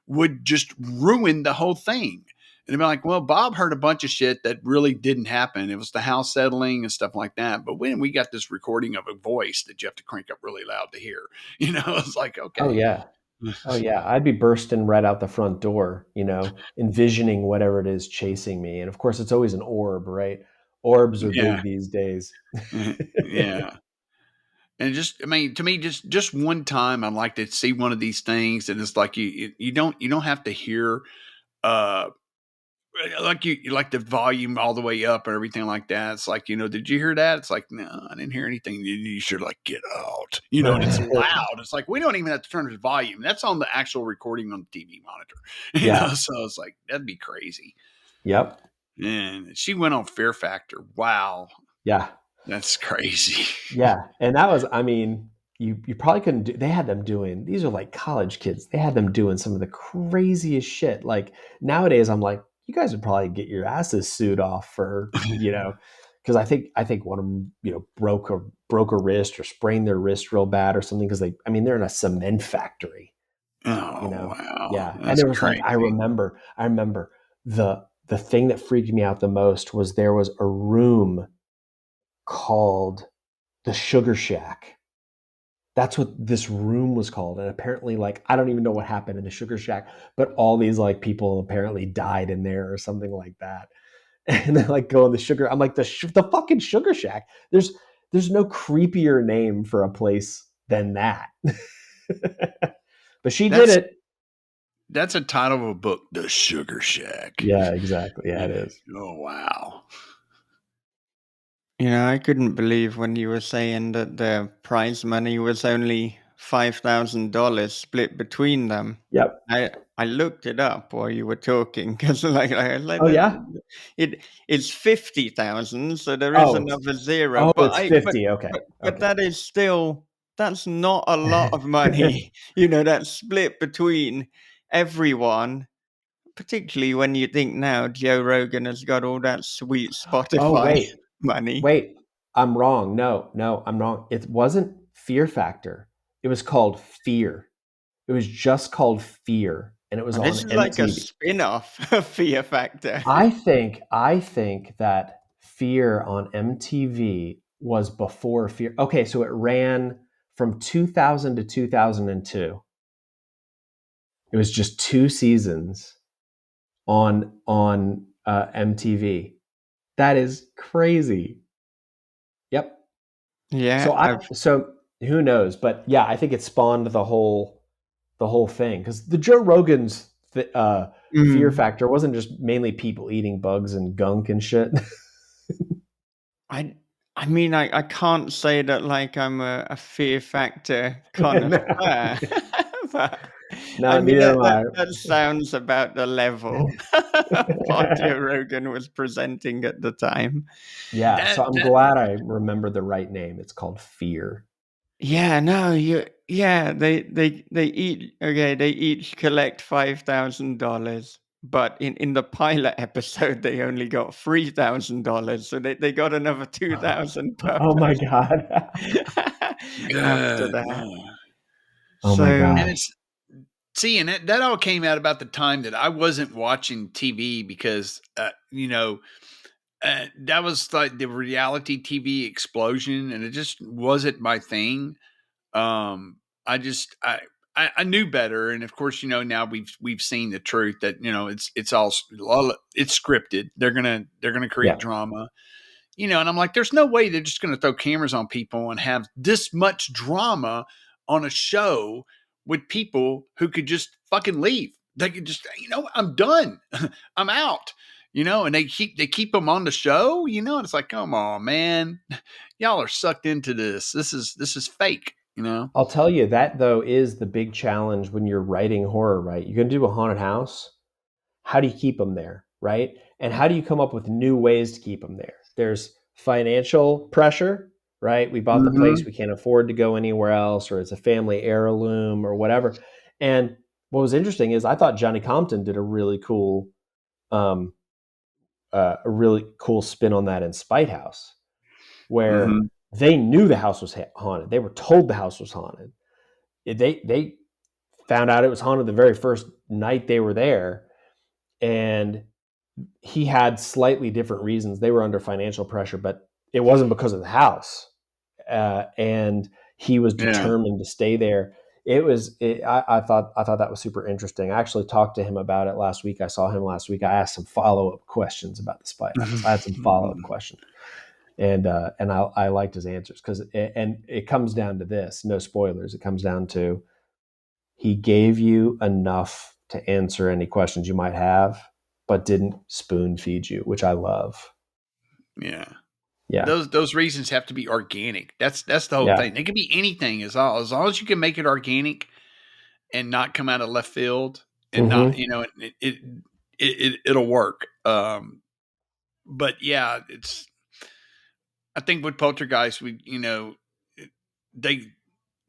would just ruin the whole thing. And they'd be like, well, Bob heard a bunch of shit that really didn't happen. It was the house settling and stuff like that. But when we got this recording of a voice that you have to crank up really loud to hear, it's like, Oh okay. yeah. Oh yeah. I'd be bursting right out the front door, envisioning whatever it is chasing me. And of course it's always an orb, right? Orbs are Yeah. big these days. Yeah. And just, I mean, to me, just one time, I'd like to see one of these things, and it's like you don't have to hear uh like you like the volume all the way up or everything like that. It's like, did you hear that? It's like, no, I didn't hear anything. You should like get out, and it's loud. It's like we don't even have to turn the volume. That's on the actual recording on the TV monitor. Yeah. So it's like that'd be crazy. Yep. And she went on Fear Factor. Wow, Yeah. that's crazy. Yeah, and that was, I mean, you probably couldn't do. They had them doing. These are like college kids. They had them doing some of the craziest shit. Like nowadays, I'm like, you guys would probably get your asses sued off for, because I think one of them, broke a wrist or sprained their wrist real bad or something because I mean, they're in a cement factory. Oh wow, Yeah, and that's there was like, crazy. I remember the thing that freaked me out the most was there was a room called the Sugar Shack. That's what this room was called. And apparently, like, I don't even know what happened in the Sugar Shack, but all these like people apparently died in there or something like that. And then like go in the sugar. I'm like the fucking Sugar Shack. There's no creepier name for a place than that. But she did That's it. that's a title of a book, The Sugar Shack. Yeah, exactly. Yeah, it is. Oh wow. I couldn't believe when you were saying that the prize money was only $5,000 split between them. Yep. I I looked it up while you were talking because, like Oh yeah. it's 50,000, so there is Oh, another zero. oh, But it's 50. Okay. but Okay. that is still that's not a lot of money. That's split between everyone. Particularly when you think now Joe Rogan has got all that sweet Oh, Spotify wait. money. Wait. I'm wrong. No, I'm wrong. It wasn't Fear Factor. It was called Fear. It was just called Fear, and it was And this on is like a MTV. spin-off of Fear Factor. I think that Fear on MTV was before Fear. Okay, so it ran from 2000 to 2002. It was just 2 seasons on MTV. That is crazy. Yep. Yeah, So who knows? But yeah, I think it spawned the whole thing because the Joe Rogan's Fear mm, Factor wasn't just mainly people eating bugs and gunk and shit. I I mean I can't say that like I'm a Fear Factor connoisseur, but I No, mean neither that am that I. that sounds about the level of what Joe Rogan was presenting at the time. Yeah, That so I'm that glad I remembered the right name. It's called Fear. Yeah, no, they each collect $5,000, but in the pilot episode they only got $3,000, so they got another 2,000 per Oh my person god. after good. that. Oh. Oh my So And god. it's see, and that all came out about the time that I wasn't watching TV because that was like the reality TV explosion, and it just wasn't my thing. I just I knew better, and of course, now we've seen the truth that it's scripted. They're gonna create Yeah. drama, and I'm like, there's no way they're just gonna throw cameras on people and have this much drama on a show with people who could just fucking leave. They could just, I'm done, I'm out. And they keep them on the show, and it's like, come on, man, y'all are sucked into this. This is fake. I'll tell you that though is the big challenge when you're writing horror, right? You're going to do a haunted house. How do you keep them there, right? And how do you come up with new ways to keep them there? There's financial pressure, right? We bought the place, mhm. we can't afford to go anywhere else, or it's a family heirloom or whatever. And what was interesting is I thought Johnny Compton did um, a really cool spin on that in Spite House, where Mhm. they knew the house was haunted. They were told the house was haunted. They found out it was haunted the very first night they were there, and he had slightly different reasons. They were under financial pressure, but it wasn't because of the house. And he was Yeah. determined to stay there. I thought that was super interesting. I actually talked to him about it last week. I saw him last week. I asked some follow up questions about the Spite House. I had some follow up questions, and I liked his answers because and it comes down to this. No spoilers. It comes down to he gave you enough to answer any questions you might have, but didn't spoon feed you, which I love. Yeah. Yeah. Those reasons have to be organic. That's the whole Yeah. thing. They can be anything as long as you can make it organic and not come out of left field and not, Hmm. it'll work. But yeah, I think with Poltergeist, they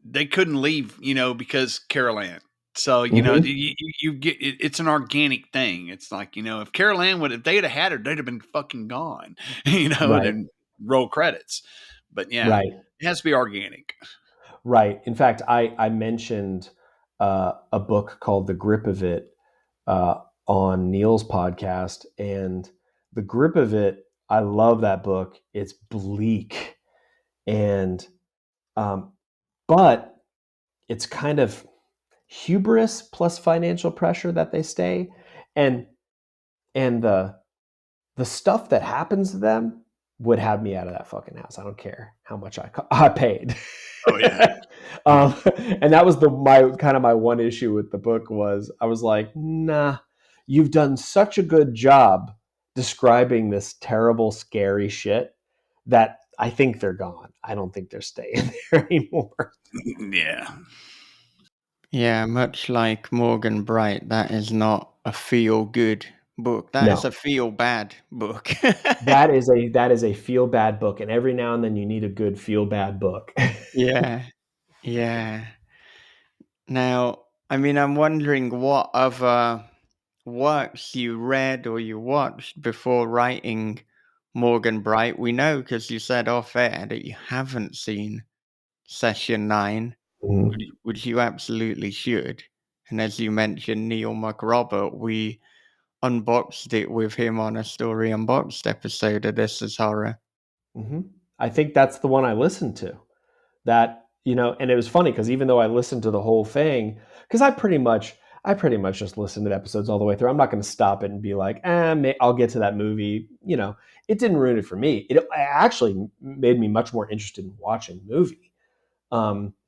they couldn't leave, because Carol Ann. So Hmm. you get it's an organic thing. It's like, if Carol Ann if they'd have had her, they'd have been fucking gone, Right. then roll credits. But yeah, Right. it has to be organic. Right. In fact, I mentioned a book called The Grip of It uh, on Neil's podcast, and The Grip of It. I love that book. It's bleak, and um, but it's kind of hubris plus financial pressure that they stay, and and the stuff that happens to them would have me out of that fucking house. I don't care how much I paid. Oh yeah. And that was my one issue with the book was I was like, nah, you've done such a good job describing this terrible, scary shit that I think they're gone. I don't think they're staying there anymore. Yeah. Yeah, much like Morgan Bright, that is not a feel-good book. That is No, a feel-bad book. that is a feel bad book, and every now and then you need a good feel bad book. Yeah, yeah. Now, I mean, I'm wondering what other works you read or you watched before writing Morgan Bright. We know because you said off air that you haven't seen Session 9, Mhm. which you absolutely should. And as you mentioned, Neil McRobert, we unboxed it with him on a Story Unboxed episode of This Is Horror. Mhm. I think that's the one I listened to. That, and it was funny because even though I listened to the whole thing, because I pretty much just listened to the episodes all the way through. I'm not going to stop it and be like, I'll get to that movie. It didn't ruin it for me. It actually made me much more interested in watching the movie.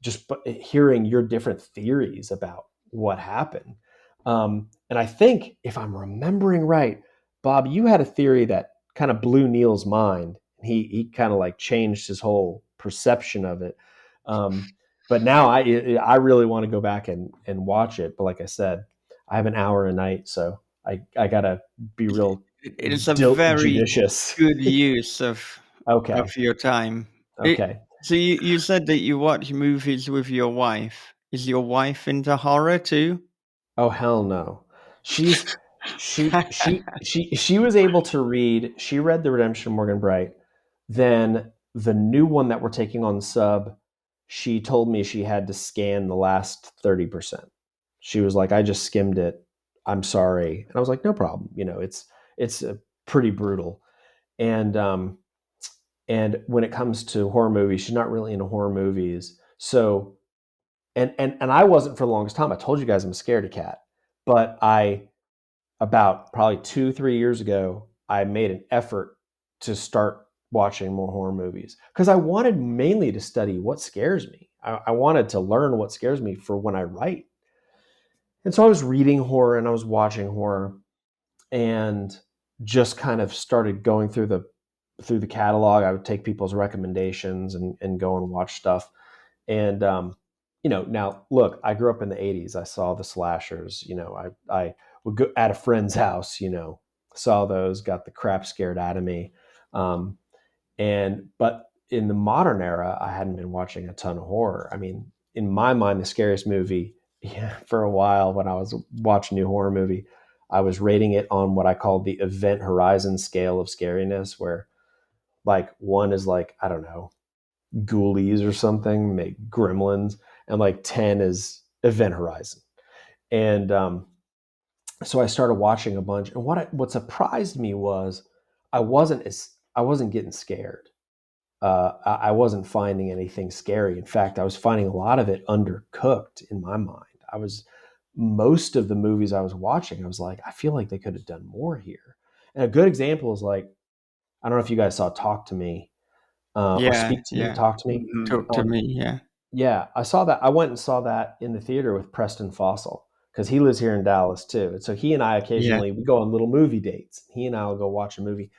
Just hearing your different theories about what happened. And I think, if I'm remembering right, Bob, you had a theory that kind of blew Neil's mind. He kind of like changed his whole perception of it. Um, but now I really want to go back and watch it. But like I said, I have an hour a night, so I gotta be real It's a very judicious. good use of Okay. your time. It, Okay. so you said that you watch movies with your wife. Is your wife into horror too? Oh hell no. She's she was able to read. She read The Redemption of Morgan Bright. Then the new one that we're taking on sub, she told me she had to scan the last 30%. She was like, I just skimmed it. I'm sorry. And I was like, no problem. It's pretty brutal. And and when it comes to horror movies, she's not really into horror movies. So and I wasn't for the longest time. I told you guys I'm a scaredy cat, but I about probably 2-3 years ago, I made an effort to start watching more horror movies because I wanted mainly to study what scares me. I wanted to learn what scares me for when I write. And so I was reading horror and I was watching horror and just kind of started going through the catalog. I would take people's recommendations and go and watch stuff. And now look, I grew up in the '80s. I saw the slashers. I would go at a friend's house. Saw those, got the crap scared out of me. Um, but in the modern era, I hadn't been watching a ton of horror. I mean, in my mind, the scariest movie, yeah, for a while when I was watching a new horror movie, I was rating it on what I called the event horizon scale of scariness, where like one is like, I don't know, Ghoulies or something, make Gremlins, and like 10 is Event Horizon. And so I started watching a bunch, and what surprised me was I wasn't getting scared. I wasn't finding anything scary. In fact, I was finding a lot of it undercooked in my mind. Most of the movies I was watching, I was like, I feel like they could have done more here. And a good example is like, I don't know if you guys saw Talk to Me, or Yeah, Speak to Me, yeah. Talk to Me. Mhm. Talk to Um, me, yeah. Yeah, I saw that. I went and saw that in the theater with Preston Fossil because he lives here in Dallas too. And so he and I Yeah. occasionally we go on little movie dates. He and I will go watch a movie,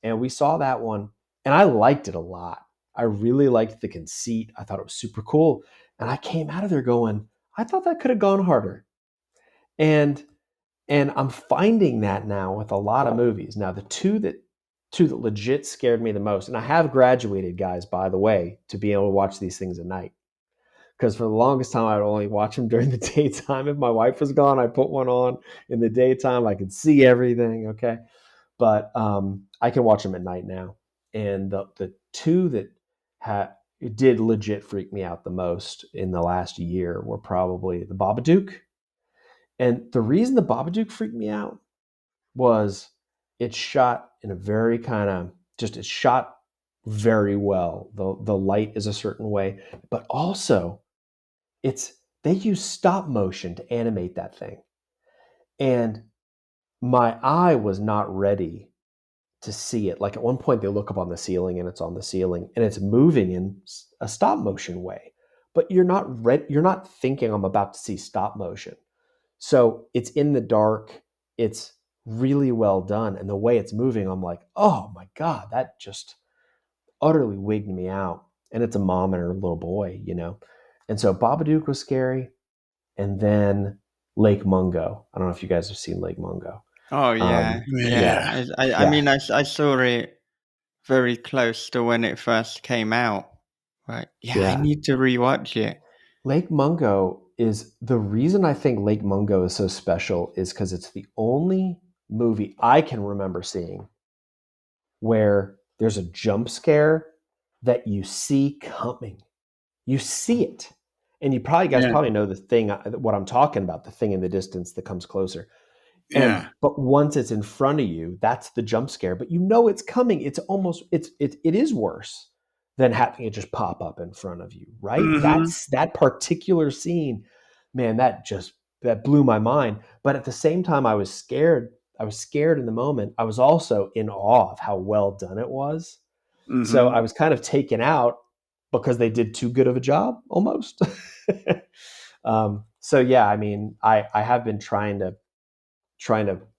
and we saw that one, and I liked it a lot. I really liked the conceit. I thought it was super cool, and I came out of there going, I thought that could have gone harder. And I'm finding that now with a lot of movies. Now the two that legit scared me the most, and I have graduated, guys, by the way, to be able to watch these things at night because for the longest time I'd only watch them during the daytime. If my wife was gone, I put one on in the daytime. I could see everything. Okay, but I can watch them at night now. And the two that had it did legit freak me out the most in the last year were probably the Babadook. And the reason the Babadook freaked me out was it's shot in a very kind of just it's shot very well. The light is a certain way, but also it's they use stop motion to animate that thing. And my eye was not ready to see it. Like at one point they look up on the ceiling and it's on the ceiling and it's moving in a stop motion way. But you're not thinking I'm about to see stop motion. So it's in the dark. It's really well done. And the way it's moving, I'm like, oh my God, that just utterly wigged me out. And it's a mom and her little boy. And so Babadook was scary. and then Lake Mungo. I don't know if you guys have seen Lake Mungo. Oh yeah, yeah. Yeah, Yeah. I yeah, mean, I saw it very close to when it first came out. Right. Yeah, I yeah. need to rewatch it. Lake Mungo is the reason I think Lake Mungo is so special is because it's the only movie I can remember seeing where there's a jump scare that you see coming. You see it. And you probably guys Yeah. probably know the thing what I'm talking about, the thing in the distance that comes closer. And Yeah. but once it's in front of you, that's the jump scare. But you know it's coming. It's almost it is worse than having it just pop up in front of you, right? Mm-hmm. That's that particular scene, man, that blew my mind. But at the same time, I was scared. I was scared in the moment. I was also in awe of how well done it was. So Mm-hmm. I was kind of taken out because they did too good of a job almost. So yeah, I mean, I have been trying to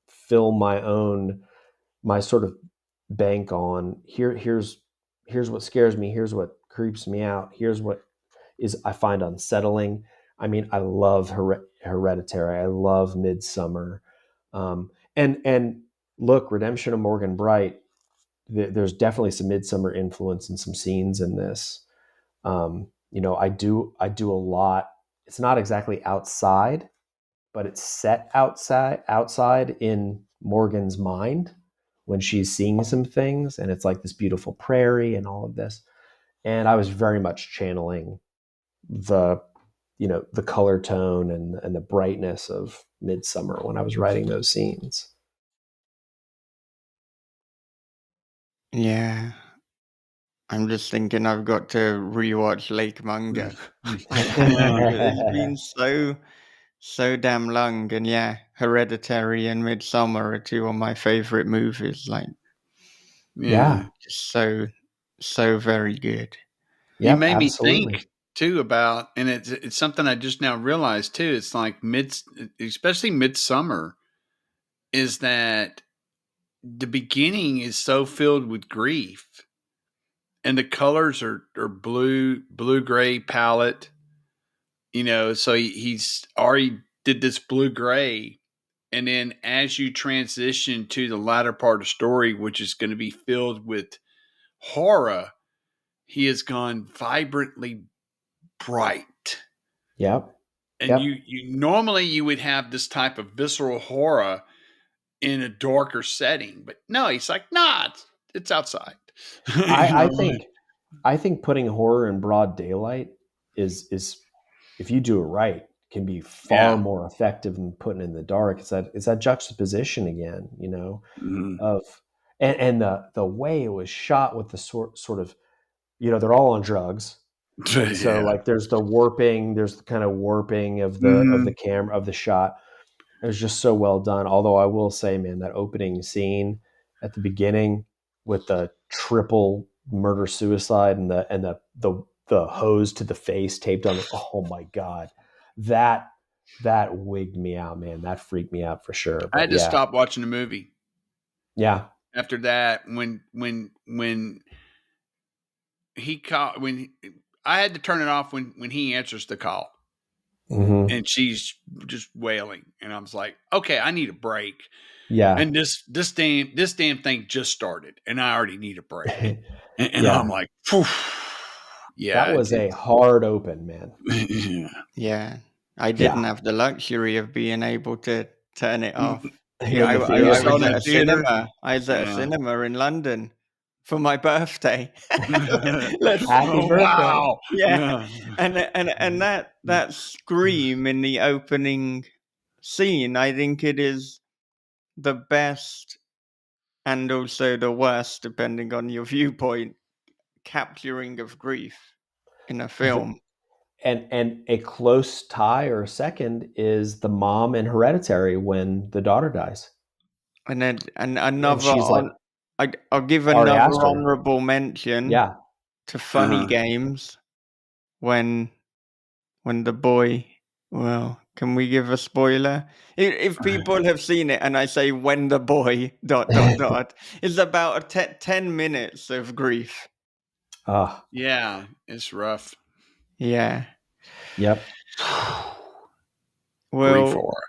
fill my sort of bank on here's what scares me, here's what creeps me out, here's what is I find unsettling. I mean, I love Hereditary, I love Midsummer, and look, Redemption of Morgan Bright. There's definitely some Midsummer influence in some scenes in this. I do a lot. It's not exactly outside, but it's set outside in Morgan's mind when she's seeing some things, and it's like this beautiful prairie and all of this. And I was very much channeling the the color tone and the brightness of Midsummer when I was writing those scenes. Yeah. I'm just thinking I've got to rewatch Lake Mungo. I haven't. It's been so damn long, and yeah, Hereditary and Midsummer are two of my favorite movies. Like, Yeah. Yeah. just so very good. You Yep. made me Absolutely. think too about, and it's something I just now realized too. It's like especially Midsummer, is that the beginning is so filled with grief, and the colors are blue gray palette. So he's already did this blue gray, and then as you transition to the latter part of the story, which is going to be filled with horror, he has gone vibrantly bright. Yep. And you Yep. you normally you would have this type of visceral horror in a darker setting, but no, he's like, nah, it's outside. you I, I know, think I think putting horror in broad daylight is if you do it right, can be far yeah. more effective than putting it in the dark. It's that juxtaposition again, Mhm. of and the way it was shot with the sort of they're all on drugs, and so Yeah. like there's the kind of warping of the Mhm. camera of the shot. It was just so well done. Although I will say, man, that opening scene at the beginning with the triple murder suicide and the hose to the face taped on. Oh my god, that that wigged me out, man. That freaked me out for sure. I But had to yeah, stop watching the movie yeah, after that when he called when I had to turn it off when he answers the call hmm and she's just wailing, and I was like, okay, I need a break. yeah, And this damn thing just started, and I already need a break. And I'm yeah. like, phew, That yeah, was a hard open, man. yeah. Yeah, I didn't Yeah, have the luxury of being able to turn it off. Yeah, when the Oh, you I theater. saw was it in at the a theater? cinema. I was at a Yeah. cinema in London for my birthday. Let's Happy Oh birthday. wow. yeah, Yeah. and that scream in the opening scene, I think it is the best and also the worst, depending on your viewpoint, capturing of grief in a The, film. and a close tie or second is the mom in Hereditary when the daughter dies, And then and and another she's like, on I'll give Ari another Aster. honorable mention Yeah. to Funny Uh-huh. Games when the boy, well, can we give a spoiler? If people have seen it and I say when the boy dot dot dot, it's about 10 minutes of grief. Ah, Yeah, it's rough. Yeah. yep. grief Well, horror.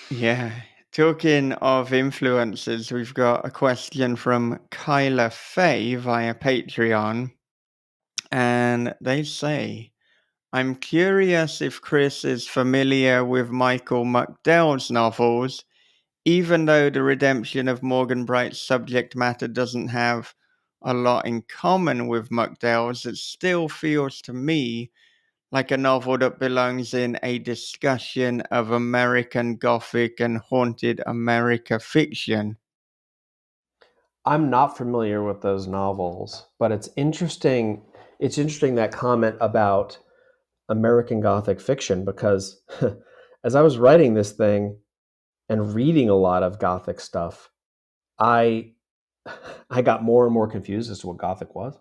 yeah. Talking of influences, we've got a question from Kyla Faye via Patreon, and they say, I'm curious if Chris is familiar with Michael McDowell's novels, even though the redemption of Morgan Bright's subject matter doesn't have a lot in common with McDowell's. It still feels to me like a novel that belongs in a discussion of American Gothic and haunted America fiction. I'm not familiar with those novels, but it's interesting. It's interesting that comment about American Gothic fiction because as I was writing this thing and reading a lot of Gothic stuff, I I got more and more confused as to what Gothic was.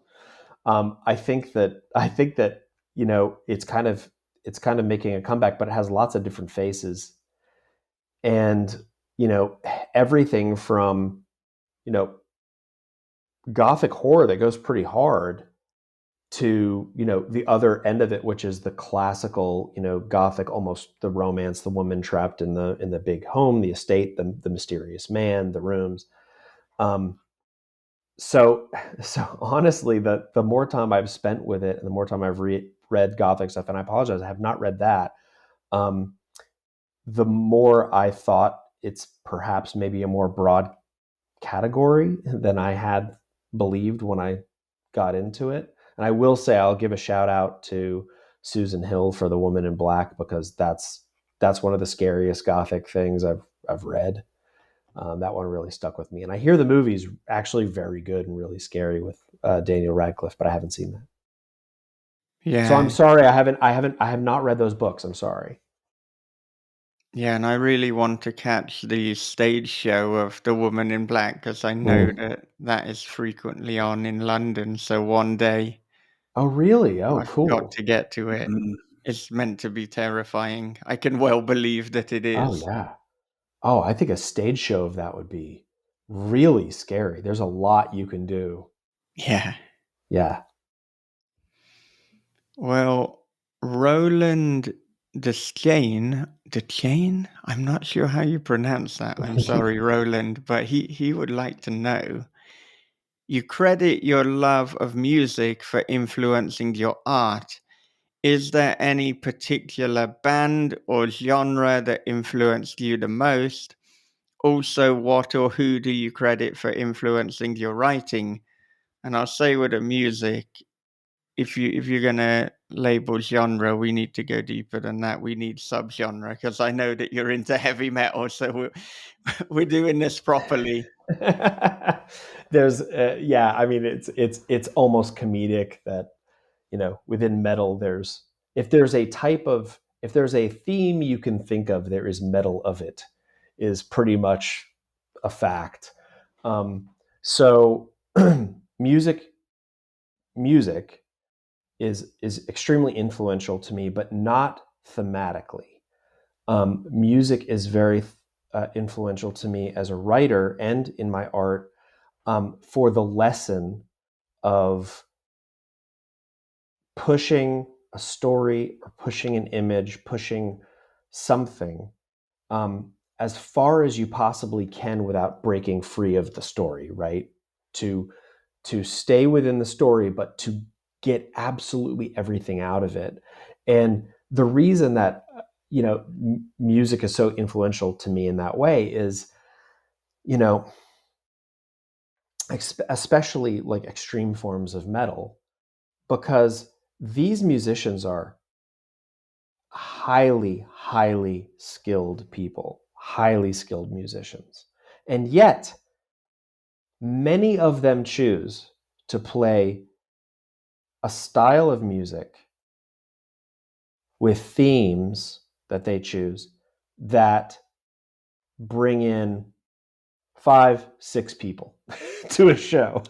I think that it's kind of making a comeback, but it has lots of different faces, and you know everything from you know Gothic horror that goes pretty hard to the other end of it, which is the classical Gothic, almost the romance, the woman trapped in the big home, the estate, the mysterious man, the rooms. Um, so so honestly, the more time I've spent with it and the more time I've read Gothic stuff, and I apologize, I have not read that. Um, the more I thought it's perhaps maybe a more broad category than I had believed when I got into it. And I will say I'll give a shout out to Susan Hill for The Woman in Black because that's one of the scariest Gothic things I've read. That one really stuck with me, and I hear the movie's actually very good and really scary with Daniel Radcliffe, but I haven't seen that. So I'm Yeah, sorry, I have not read those books. I'm sorry. yeah, and I really want to catch the stage show of The Woman in Black because I know Mm. that that is frequently on in London. So one day Oh, really? Oh, I've got cool. to get to it. Mm. It's meant to be terrifying. I can well believe that it Oh, is. yeah. Oh, I think a stage show of that would be really scary. There's a lot you can do. Yeah. Yeah. Well, Roland Deschain, I'm not sure how you pronounce that. I'm sorry, Roland, but he would like to know. You credit your love of music for influencing your art. Is there any particular band or genre that influenced you the most? Also, what or who do you credit for influencing your writing? And I'll say with the music, if you're gonna label genre, we need to go deeper than that. We need subgenre because I know that you're into heavy metal, so we're doing this properly. There's yeah, I mean it's almost comedic that within metal there's if there's a theme you can think of, there is metal of it, is pretty much a fact. Um, so music music is extremely influential to me, but not thematically. Music is very influential to me as a writer and in my art, for the lesson of pushing a story or pushing an image, pushing something as far as you possibly can without breaking free of the story, right? To to stay within the story, but to get absolutely everything out of it. And the reason that music is so influential to me in that way is, you know, especially like extreme forms of metal, because these musicians are highly, highly skilled people, highly skilled musicians. And yet, many of them choose to play a style of music with themes that they choose that bring in 5, 6 people to a show.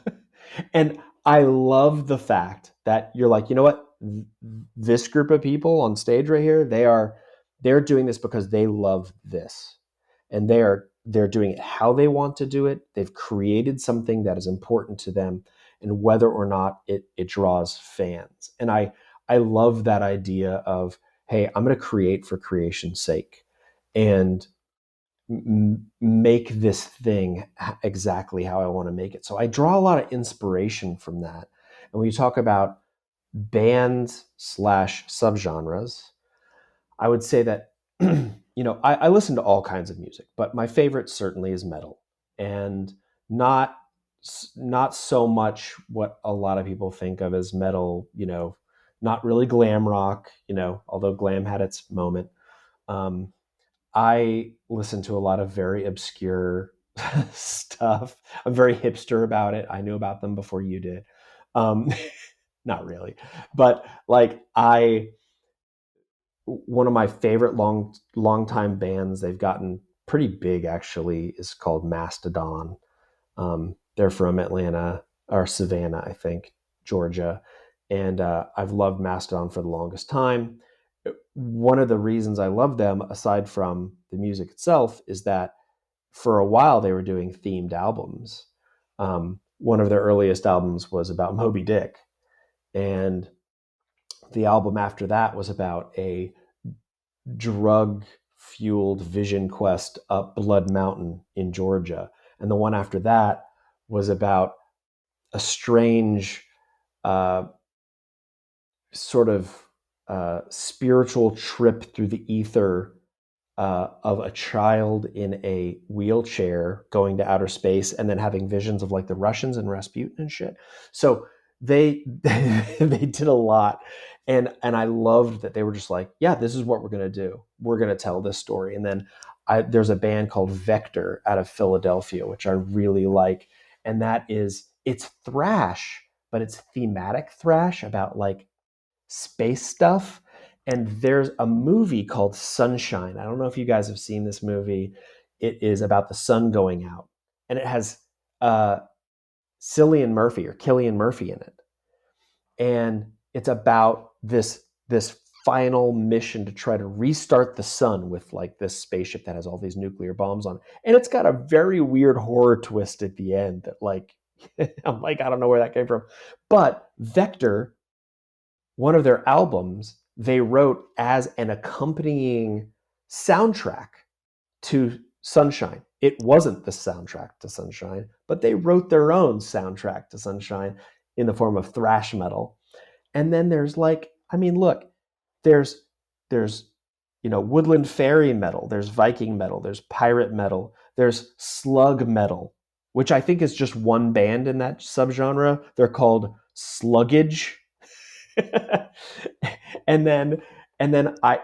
And I love the fact that you're like, you know what? This group of people on stage right here, they're doing this because they love this. And they're doing it how they want to do it. They've created something that is important to them, and whether or not it draws fans. And I love that idea of, hey, I'm going to create for creation's sake. and make this thing exactly how I want to make it. So I draw a lot of inspiration from that. And when you talk about bands slash subgenres, I would say that, I listen to all kinds of music, but my favorite certainly is metal, and not not so much what a lot of people think of as metal, not really glam rock, although glam had its moment. Um, I listen to a lot of very obscure stuff. I'm very hipster about it. I knew about them before you did. Um, not really, but like one of my favorite long time bands. They've gotten pretty big actually. Is called Mastodon. They're from Atlanta or Savannah, I think, Georgia, and I've loved Mastodon for the longest time. One of the reasons I love them, aside from the music itself, is that for a while they were doing themed albums. One of their earliest albums was about Moby Dick, and the album after that was about a drug fueled vision quest up Blood Mountain in Georgia. And the one after that was about a strange uh, sort of spiritual trip through the ether of a child in a wheelchair going to outer space and then having visions of like the Russians and Rasputin and shit. So they they did a lot, and I loved that they were just like, yeah, this is what we're gonna do. We're gonna tell this story. And then there's a band called Vector out of Philadelphia, which I really like, and it's thrash, but it's thematic thrash about like space stuff. And there's a movie called Sunshine. I don't know if you guys have seen this movie. It is about the sun going out, and it has uh, Killian Murphy in it, and it's about this final mission to try to restart the sun with like this spaceship that has all these nuclear bombs on it. And it's got a very weird horror twist at the end that like I'm like, I don't know where that came from. But Vector, one of their albums, they wrote as an accompanying soundtrack to Sunshine. It wasn't the soundtrack to Sunshine, but they wrote their own soundtrack to Sunshine in the form of thrash metal. And then there's like, I mean, look, there's woodland fairy metal, there's Viking metal, there's pirate metal, there's slug metal, which I think is just one band in that subgenre. They're called Sluggage. and then and then I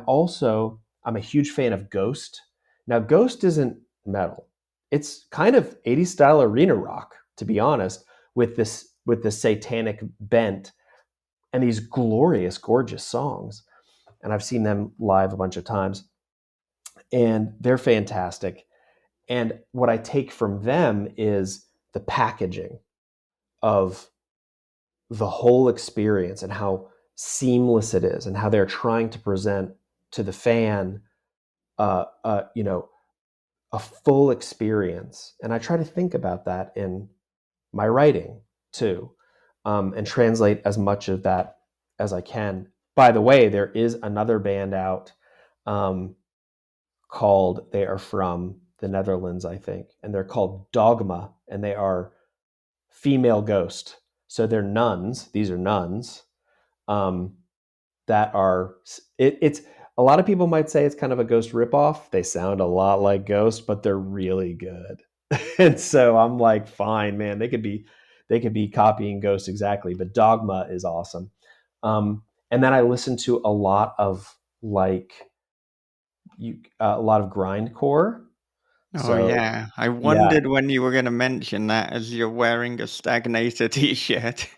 also, I'm a huge fan of Ghost. Now Ghost isn't metal. It's kind of 80s style arena rock, to be honest, with this satanic bent and these glorious, gorgeous songs. And I've seen them live a bunch of times, and they're fantastic. And what I take from them is the packaging of the whole experience and how seamless it is, and how they're trying to present to the fan, uh, uh, you know, a full experience. And I try to think about that in my writing too, and translate as much of that as I can. By the way, there is another band out, um, they are from the Netherlands, I think, and they're called Dogma, and they are female Ghost. So they're nuns. These are nuns, um, that are it's a lot of people might say it's kind of a Ghost ripoff. They sound a lot like Ghost, but they're really good. And so I'm like, fine, man, they could be copying Ghost exactly, but Dogma is awesome. And then I listen to a lot of like a lot of grindcore. Oh, So yeah. I yeah, wondered when you were gonna mention that as you're wearing a Stagnator T-shirt.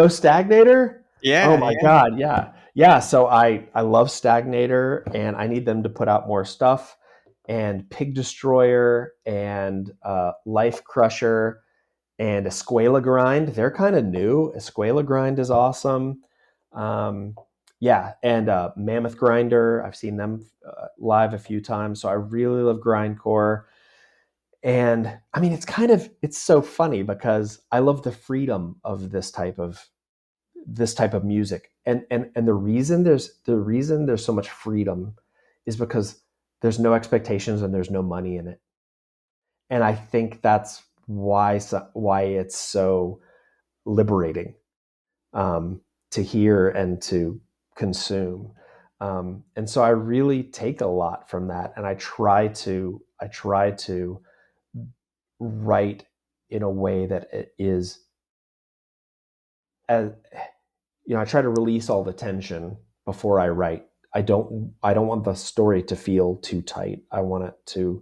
Stagnator. Oh Yeah, my yeah. god, yeah, yeah. So I love Stagnator, and I need them to put out more stuff. And Pig Destroyer and Life Crusher and Escuela Grind. They're kind of new. Escuela Grind is awesome. Um, yeah, and Mammoth Grinder. I've seen them live a few times, so I really love grindcore. And I mean, it's so funny because I love the freedom of this type of music, and the reason there's so much freedom is because there's no expectations and there's no money in it. And I think that's why it's so liberating, to hear and to consume. And so I really take a lot from that, and I try to write in a way that it is, as I try to release all the tension before I write. I don't want the story to feel too tight. I want it to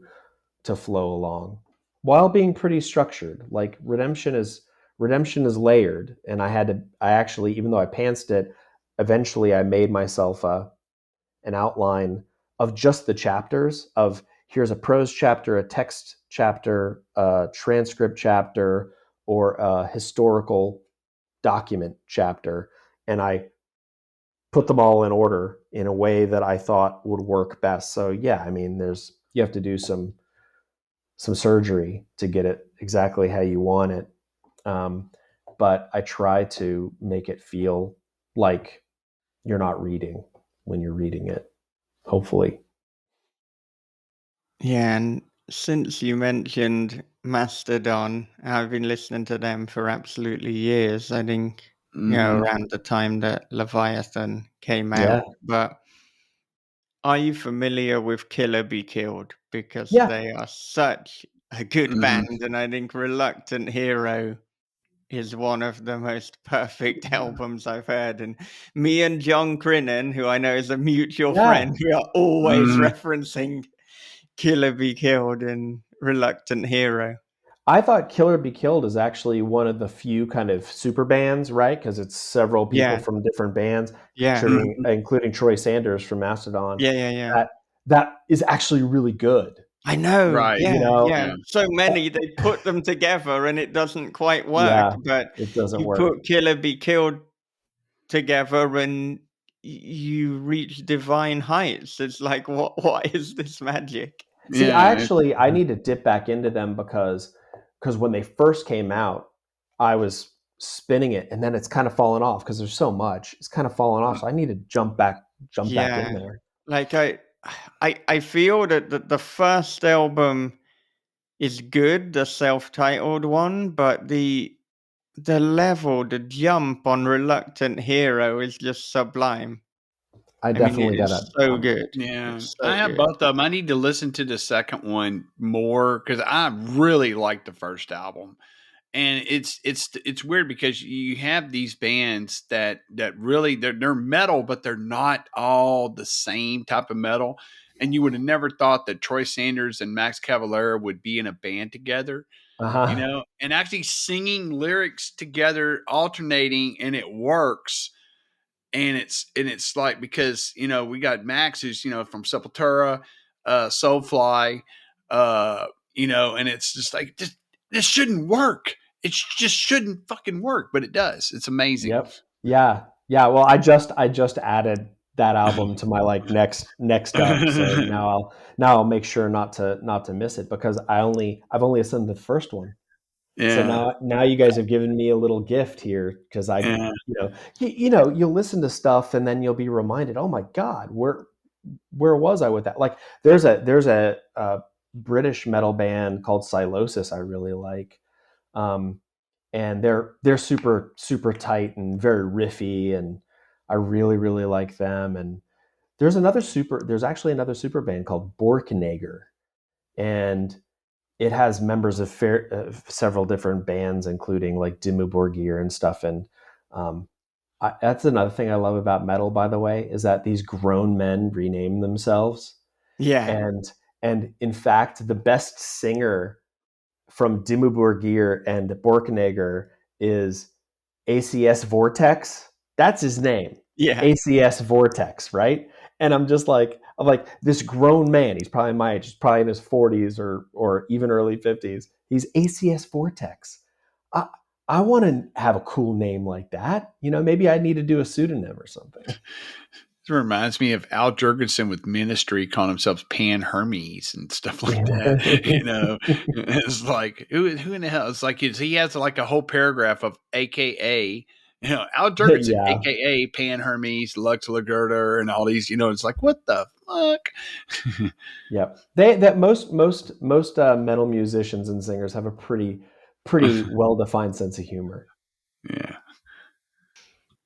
flow along while being pretty structured. Like redemption is layered, and I actually, even though I pantsed it, eventually I made myself an outline of just the chapters of, here's a prose chapter, a text chapter, a transcript chapter, or a historical document chapter, and I put them all in order in a way that I thought would work best. So yeah, I mean, you have to do some surgery to get it exactly how you want it. Um, but I try to make it feel like you're not reading when you're reading it, hopefully. Yeah, and since you mentioned Mastodon, I've been listening to them for absolutely years. I think, Mm-hmm. around the time that Leviathan came Yeah. out. But are you familiar with Killer Be Killed? Because Yeah. they are such a good Mm-hmm. band, and I think Reluctant Hero is one of the most perfect albums I've heard. And me and John Crinan, who I know is a mutual Yeah. friend, we are always Mm-hmm. referencing Killer Be Killed and Reluctant Hero. I thought Killer Be Killed is actually one of the few kind of super bands, right? Because it's several people Yeah, from different bands, yeah, including Troy Sanders from Mastodon. yeah, yeah, yeah. That that is actually really good. I know. Right. You Yeah, know, yeah. Yeah. So many, they put them together and it doesn't quite work. yeah, But it doesn't you work. put Killer Be Killed together and you reach divine heights. It's like, what is this magic? See, Yeah. I need to dip back into them because when they first came out, I was spinning it, and then it's kind of fallen off because there's so much. It's kind of fallen off, so I need to jump back in Yeah. there. Like I feel that the first album is good, the self-titled one, but the level, the jump on Reluctant Hero is just sublime. I I mean, it definitely is gotta. so good. Yeah, It's I so have good. both of them. I need to listen to the second one more because I really like the first album, and it's weird because you have these bands that really they're metal, but they're not all the same type of metal, and you would have never thought that Troy Sanders and Max Cavalera would be in a band together, Uh-huh. and actually singing lyrics together, alternating, and it works, and it's like because we got Max who's from Sepultura, Soulfly, uh, and it's just like this shouldn't work. It just shouldn't fucking work, but it does. It's amazing. Yep. Yeah. Yeah. Well, I just added that album to my like next up. So now I'll make sure not to miss it because I've only listened to the first one. So Yeah, now you guys have given me a little gift here because yeah, you'll listen to stuff and then you'll be reminded, oh my God, where was I with that? Like there's a British metal band called Silosis I really like. Um, and they're super super tight and very riffy, and I really really like them. And there's actually another super band called Borknager, and it has members of several different bands, including like Dimmu Borgir and stuff. And um, that's another thing I love about metal, by the way, is that these grown men rename themselves. Yeah. And in fact, the best singer from Dimmu Borgir and Borknager is ACS Vortex. That's his name. Yeah. ACS Vortex, right? And I'm like this grown man. He's probably my age. He's probably in his 40s or even early 50s. He's ACS Vortex. I I want to have a cool name like that. Maybe I need to do a pseudonym or something. it reminds me of Al Jurgensen with Ministry calling himself Pan Hermes and stuff like that. It's like who in the hell? It's like he has like a whole paragraph of AKA. Al Jurgensen, Yeah. aka Pan Hermes, Lux Lagerter, and all these. It's like, what the fuck? Yep. They that most metal musicians and singers have a pretty well defined sense of humor. Yeah.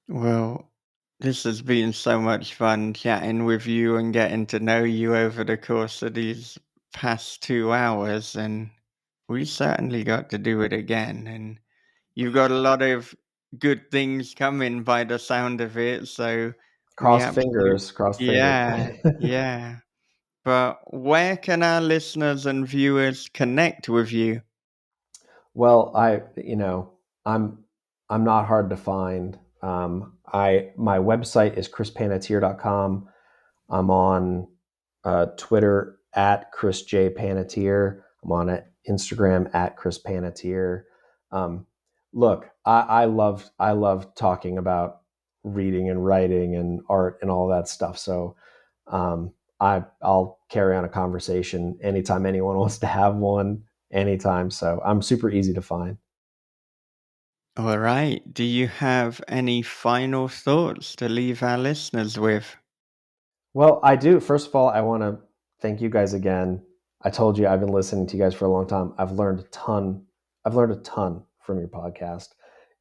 Well, this has been so much fun chatting with you and getting to know you over the course of these past 2 hours, and we certainly got to do it again. And you've got a lot of good things coming by the sound of it, so we Cross absolutely, fingers, cross fingers. yeah, yeah. But where can our listeners and viewers connect with you? Well, I'm I'm not hard to find. I My website is chrispanatier.com. I'm on Twitter at Chris J Panatier. I'm on Instagram at Chris Panatier. Um, Look, I love talking about reading and writing and art and all that stuff. So I'll carry on a conversation anytime anyone wants to have one, anytime. So I'm super easy to find. All right. Do you have any final thoughts to leave our listeners with? Well, I do. First of all, I want to thank you guys again. I told you I've been listening to you guys for a long time. I've learned a ton. I've learned a ton from your podcast.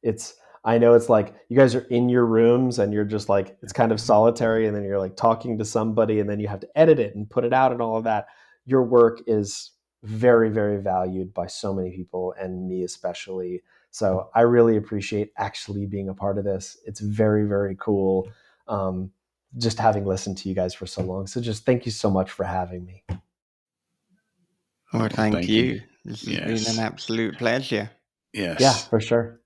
It's I know it's like you guys are in your rooms and you're just like it's kind of solitary and then you're like talking to somebody and then you have to edit it and put it out and all of that. Your work is very, very valued by so many people and me especially. So I really appreciate actually being a part of this. It's very, very cool. Um, just having listened to you guys for so long. So just thank you so much for having me. Well, Well, thank thank you. you. This has been an Yes. absolute pleasure. Yeah, Yes. for sure.